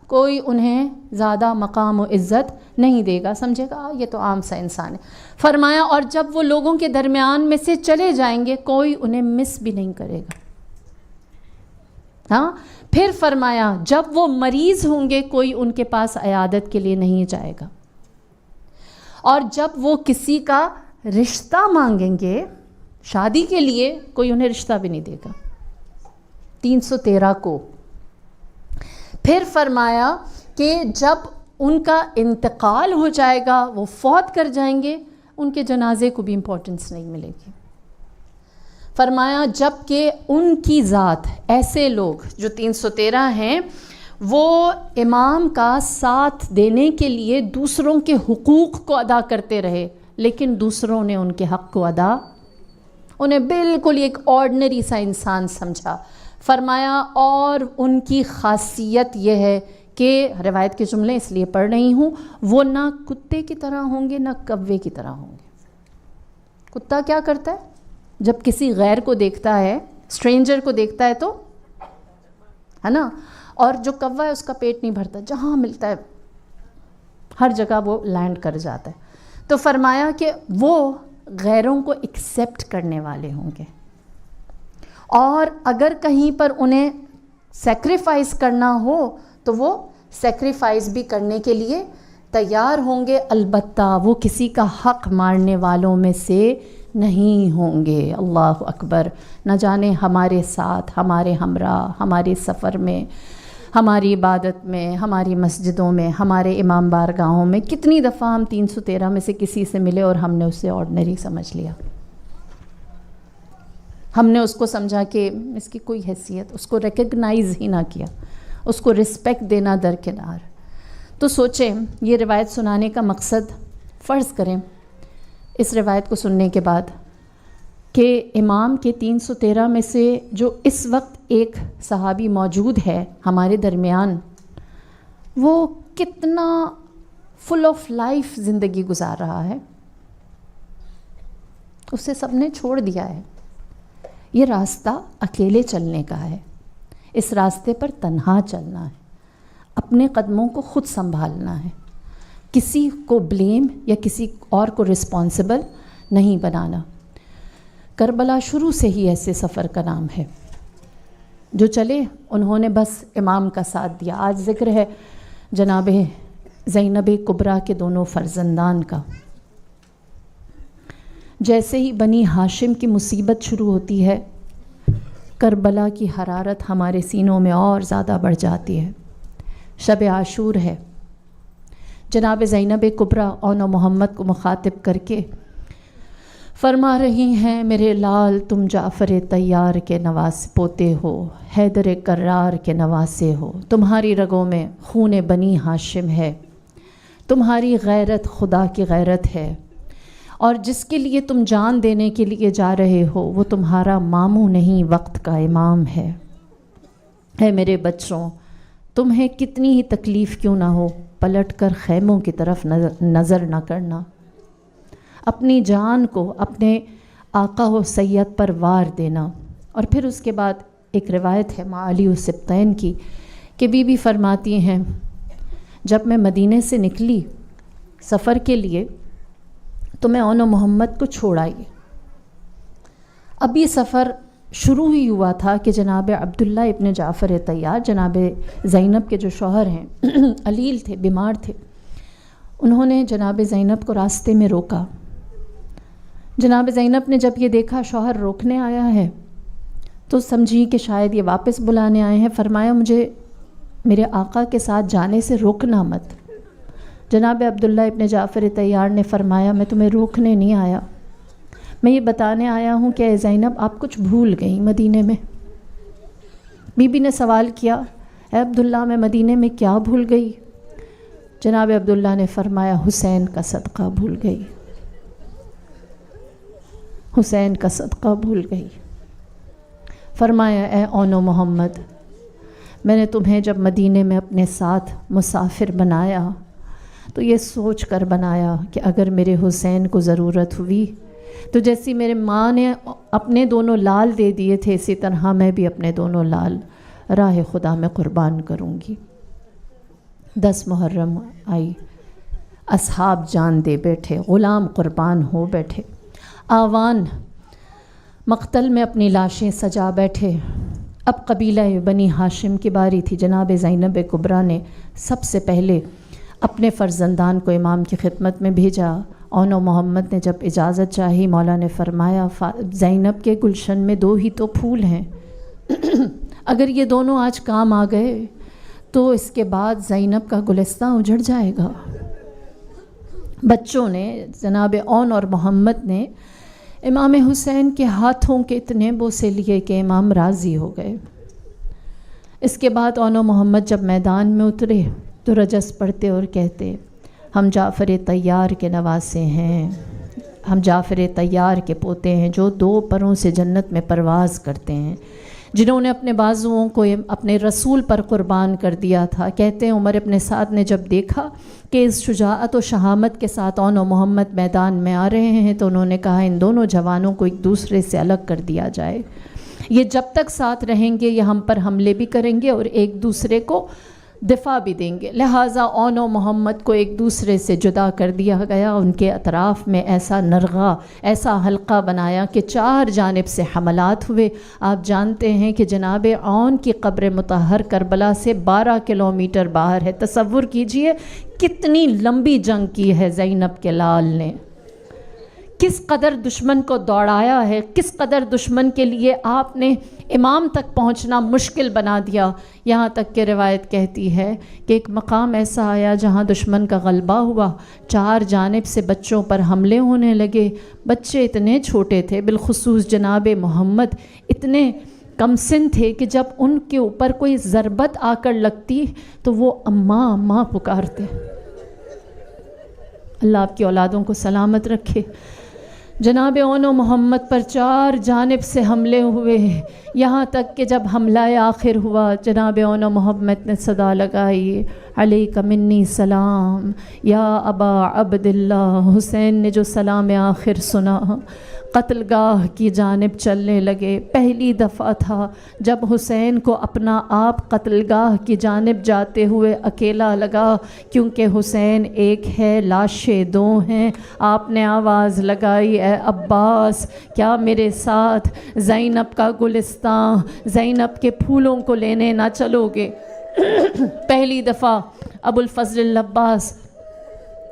Speaker 1: کوئی انہیں زیادہ مقام و عزت نہیں دے گا، سمجھے گا یہ تو عام سا انسان ہے. فرمایا اور جب وہ لوگوں کے درمیان میں سے چلے جائیں گے، کوئی انہیں مس بھی نہیں کرے گا. ہاں، پھر فرمایا جب وہ مریض ہوں گے، کوئی ان کے پاس عیادت کے لیے نہیں جائے گا. اور جب وہ کسی کا رشتہ مانگیں گے شادی کے لیے، کوئی انہیں رشتہ بھی نہیں دے گا. 313 کو. پھر فرمایا کہ جب ان کا انتقال ہو جائے گا، وہ فوت کر جائیں گے، ان کے جنازے کو بھی امپورٹنس نہیں ملے گی. فرمایا جب کہ ان کی ذات، ایسے لوگ جو 313 ہیں، وہ امام کا ساتھ دینے کے لیے دوسروں کے حقوق کو ادا کرتے رہے، لیکن دوسروں نے ان کے حق کو ادا، انہیں بالکل ایک آرڈنری سا انسان سمجھا. فرمایا اور ان کی خاصیت یہ ہے کہ، روایت کے جملے اس لیے پڑھ رہی ہوں، وہ نہ کتے کی طرح ہوں گے نہ کوے کی طرح ہوں گے. کتا کیا کرتا ہے؟ جب کسی غیر کو دیکھتا ہے، اسٹرینجر کو دیکھتا ہے تو ہے نا، اور جو کوا ہے اس کا پیٹ نہیں بھرتا، جہاں ملتا ہے ہر جگہ وہ لینڈ کر جاتا ہے. تو فرمایا کہ وہ غیروں کو ایکسیپٹ کرنے والے ہوں گے، اور اگر کہیں پر انہیں سیکریفائس کرنا ہو تو وہ سیکریفائس بھی کرنے کے لیے تیار ہوں گے. البتہ وہ کسی کا حق مارنے والوں میں سے نہیں ہوں گے. اللہ اکبر. نہ جانے ہمارے ساتھ، ہمارے ہمراہ، ہمارے سفر میں، ہماری عبادت میں، ہماری مسجدوں میں، ہمارے امام بارگاہوں میں کتنی دفعہ ہم 313 میں سے کسی سے ملے اور ہم نے اسے آرڈنری سمجھ لیا. ہم نے اس کو سمجھا کہ اس کی کوئی حیثیت، اس کو ریکگنائز ہی نہ کیا، اس کو رسپیکٹ دینا درکنار. تو سوچیں یہ روایت سنانے کا مقصد، فرض کریں اس روایت کو سننے کے بعد کہ امام کے 313 میں سے جو اس وقت ایک صحابی موجود ہے ہمارے درمیان، وہ کتنا فل آف لائف زندگی گزار رہا ہے. اسے سب نے چھوڑ دیا ہے. یہ راستہ اکیلے چلنے کا ہے، اس راستے پر تنہا چلنا ہے، اپنے قدموں کو خود سنبھالنا ہے، کسی کو بلیم یا کسی اور کو رسپانسبل نہیں بنانا. کربلا شروع سے ہی ایسے سفر کا نام ہے. جو چلے انہوں نے بس امام کا ساتھ دیا. آج ذکر ہے جناب زینب کبریٰ کے دونوں فرزندان کا. جیسے ہی بنی ہاشم کی مصیبت شروع ہوتی ہے، کربلا کی حرارت ہمارے سینوں میں اور زیادہ بڑھ جاتی ہے. شب عاشور ہے. جناب زینب کبریٰ اون محمد کو مخاطب کر کے فرما رہی ہیں، میرے لال تم جعفر طیار کے نواز پوتے ہو، حیدر کرار کے نواسے ہو، تمہاری رگوں میں خون بنی ہاشم ہے، تمہاری غیرت خدا کی غیرت ہے، اور جس کے لیے تم جان دینے کے لیے جا رہے ہو وہ تمہارا ماموں نہیں، وقت کا امام ہے. اے میرے بچوں، تمہیں کتنی ہی تکلیف کیوں نہ ہو، پلٹ کر خیموں کی طرف نظر نہ کرنا. اپنی جان کو اپنے آقا و سید پر وار دینا۔ اور پھر اس کے بعد ایک روایت ہے معالی السبطین کی کہ بی بی فرماتی ہیں جب میں مدینے سے نکلی سفر کے لیے تو میں اون و محمد کو چھوڑ آئی۔ اب یہ سفر شروع ہی ہوا تھا کہ جناب عبداللہ ابن جعفر طیار، جناب زینب کے جو شوہر ہیں علیل تھے، بیمار تھے، انہوں نے جناب زینب کو راستے میں روکا۔ جناب زینب نے جب یہ دیکھا شوہر روکنے آیا ہے تو سمجھی کہ شاید یہ واپس بلانے آئے ہیں، فرمایا مجھے میرے آقا کے ساتھ جانے سے روکنا مت۔ جناب عبداللہ ابن جعفر طیار نے فرمایا میں تمہیں روکنے نہیں آیا، میں یہ بتانے آیا ہوں کہ اے زینب آپ کچھ بھول گئیں مدینے میں۔ بی بی نے سوال کیا اے عبداللہ میں مدینے میں کیا بھول گئی؟ جناب عبداللہ نے فرمایا حسین کا صدقہ بھول گئی، حسین کا صدقہ بھول گئی۔ فرمایا اے اون و محمد میں نے تمہیں جب مدینے میں اپنے ساتھ مسافر بنایا تو یہ سوچ کر بنایا کہ اگر میرے حسین کو ضرورت ہوئی تو جیسی میرے ماں نے اپنے دونوں لال دے دیے تھے اسی طرح میں بھی اپنے دونوں لال راہ خدا میں قربان کروں گی۔ 10 محرم آئی، اصحاب جان دے بیٹھے، غلام قربان ہو بیٹھے، آوان مقتل میں اپنی لاشیں سجا بیٹھے۔ اب قبیلہ بنی ہاشم کی باری تھی۔ جناب زینب کبریٰ نے سب سے پہلے اپنے فرزندان کو امام کی خدمت میں بھیجا۔ اون و محمد نے جب اجازت چاہی مولا نے فرمایا زینب کے گلشن میں 2 ہی تو پھول ہیں، اگر یہ دونوں آج کام آ گئے تو اس کے بعد زینب کا گلستان اجڑ جائے گا۔ بچوں نے جناب اون اور محمد نے امام حسین کے ہاتھوں کے اتنے بوسے لیے کہ امام راضی ہو گئے۔ اس کے بعد اون و محمد جب میدان میں اترے تو رجس پڑھتے اور کہتے ہم جعفر طیار کے نواسے ہیں، ہم جعفر طیار کے پوتے ہیں جو 2 پروں سے جنت میں پرواز کرتے ہیں، جنہوں نے اپنے بازوؤں کو اپنے رسول پر قربان کر دیا تھا۔ کہتے ہیں عمر ابن سعد نے جب دیکھا کہ اس شجاعت و شہامت کے ساتھ اون و محمد میدان میں آ رہے ہیں تو انہوں نے کہا ان دونوں جوانوں کو ایک دوسرے سے الگ کر دیا جائے، یہ جب تک ساتھ رہیں گے یہ ہم پر حملے بھی کریں گے اور ایک دوسرے کو دفاع بھی دیں گے، لہٰذا اون و محمد کو ایک دوسرے سے جدا کر دیا گیا۔ ان کے اطراف میں ایسا نرغہ، ایسا حلقہ بنایا کہ 4 جانب سے حملات ہوئے۔ آپ جانتے ہیں کہ جناب اون کی قبر مطہر کربلا سے 12 کلومیٹر باہر ہے۔ تصور کیجئے کتنی لمبی جنگ کی ہے زینب کے لال نے، کس قدر دشمن کو دوڑایا ہے، کس قدر دشمن کے لیے آپ نے امام تک پہنچنا مشکل بنا دیا۔ یہاں تک کہ روایت کہتی ہے کہ ایک مقام ایسا آیا جہاں دشمن کا غلبہ ہوا، 4 جانب سے بچوں پر حملے ہونے لگے۔ بچے اتنے چھوٹے تھے، بالخصوص جناب محمد اتنے کم سن تھے کہ جب ان کے اوپر کوئی ضربت آ کر لگتی تو وہ اماں اماں پکارتے۔ اللہ آپ کی اولادوں کو سلامت رکھے۔ جناب اون و محمد پر 4 جانب سے حملے ہوئے، یہاں تک کہ جب حملہ آخر ہوا جناب اون و محمد نے صدا لگائی علیک منی سلام یا ابا عبداللہ۔ حسین نے جو سلام آخر سنا قتل گاہ کی جانب چلنے لگے۔ پہلی دفعہ تھا جب حسین کو اپنا آپ قتل گاہ کی جانب جاتے ہوئے اکیلا لگا، کیونکہ حسین ایک ہے لاشیں 2 ہیں۔ آپ نے آواز لگائی اے عباس کیا میرے ساتھ زینب کا گلستان، زینب کے پھولوں کو لینے نہ چلو گے؟ پہلی دفعہ ابو الفضل العباس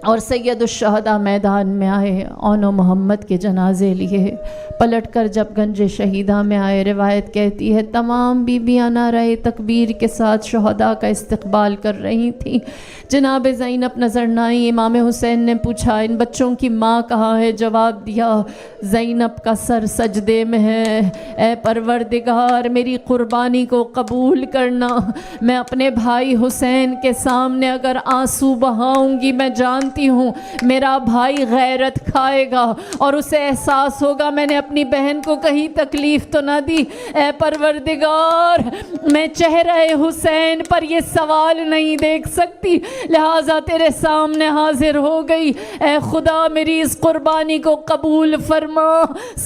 Speaker 1: اور سید الشہداء میدان میں آئے، اون و محمد کے جنازے لیے۔ پلٹ کر جب گنج شہیدہ میں آئے، روایت کہتی ہے تمام بیویاں نعرہ تکبیر کے ساتھ شہداء کا استقبال کر رہی تھیں۔ جناب زینب نظر نہ آئی۔ امام حسین نے پوچھا ان بچوں کی ماں کہاں ہے؟ جواب دیا زینب کا سر سجدے میں ہے۔ اے پروردگار میری قربانی کو قبول کرنا، میں اپنے بھائی حسین کے سامنے اگر آنسو بہاؤں گی میں جان جانتی ہوں میرا بھائی غیرت کھائے گا اور اسے احساس ہوگا میں نے اپنی بہن کو کہیں تکلیف تو نہ دی، اے پروردگار میں چہرہ حسین پر یہ سوال نہیں دیکھ سکتی، لہٰذا تیرے سامنے حاضر ہو گئی، اے خدا میری اس قربانی کو قبول فرما۔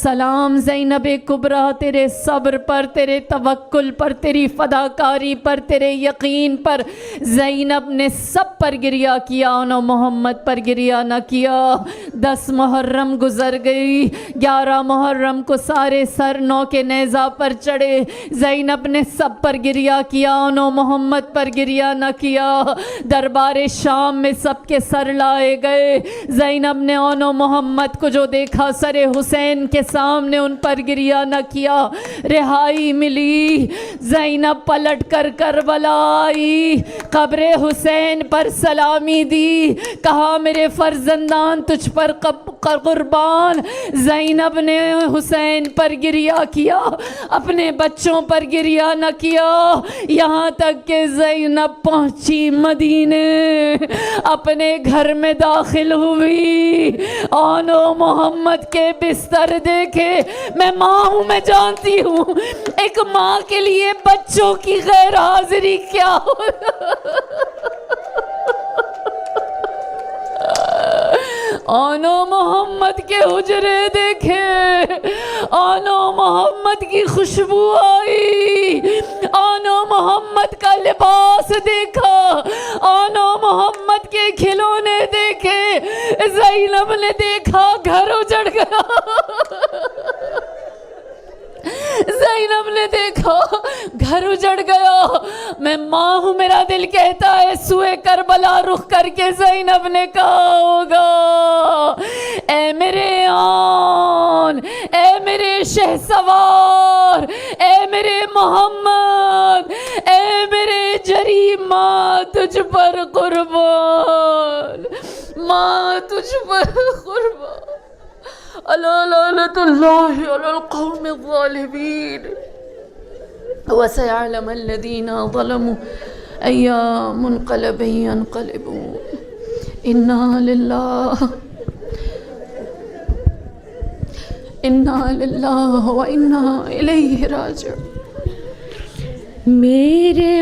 Speaker 1: سلام زینب کبریٰ تیرے صبر پر، تیرے توکل پر، تیری فداکاری پر، تیرے یقین پر۔ زینب نے سب پر گریہ کیا، نہ محمد پر گریہ نہ کیا۔ 10 محرم گزر گئی، 11 محرم کو سارے سر نو کے نیزہ پر چڑھے، زینب نے سب پر گریہ کیا، نہ محمد پر گریہ نہ کیا۔ دربار شام میں سب کے سر لائے گئے، زینب نے انو محمد کو جو دیکھا سر حسین کے سامنے ان پر گریہ نہ کیا۔ رہائی ملی، زینب پلٹ کر کربلا آئی، قبر حسین پر سلامی دی، کہا میرے فرزندان تجھ پر قربان۔ زینب نے حسین پر گریہ کیا، اپنے بچوں پر گریہ نہ کیا، یہاں تک کہ زینب پہنچی مدینے، اپنے گھر میں داخل ہوئی، آنو محمد کے بستر دیکھے۔ میں ماں ہوں، میں جانتی ہوں ایک ماں کے لیے بچوں کی غیر حاضری کیا ہو۔ آنو محمد کے حجرے دیکھے، آنو محمد کی خوشبو آئی، آنو محمد کا لباس دیکھا، آنو محمد کے کھلونے دیکھے۔ زینب نے دیکھا گھر اجڑ گیا، زینب نے دیکھا گھر اجڑ گیا۔ میں ماں ہوں، میرا دل کہتا ہے سوئے کربلا رخ کر کے زینب نے کہا ہوگا، اے میرے آن، اے میرے شہسوار، اے میرے محمد، اے میرے جری ماں تجھ پر قربان، ماں تجھ پر قربان۔ الا لعنت اللہ علی القوم الظالمین وسيعلم الذين ظلموا أي منقلب ينقلبون إنا لله وإنا إليه راجعون۔ میرے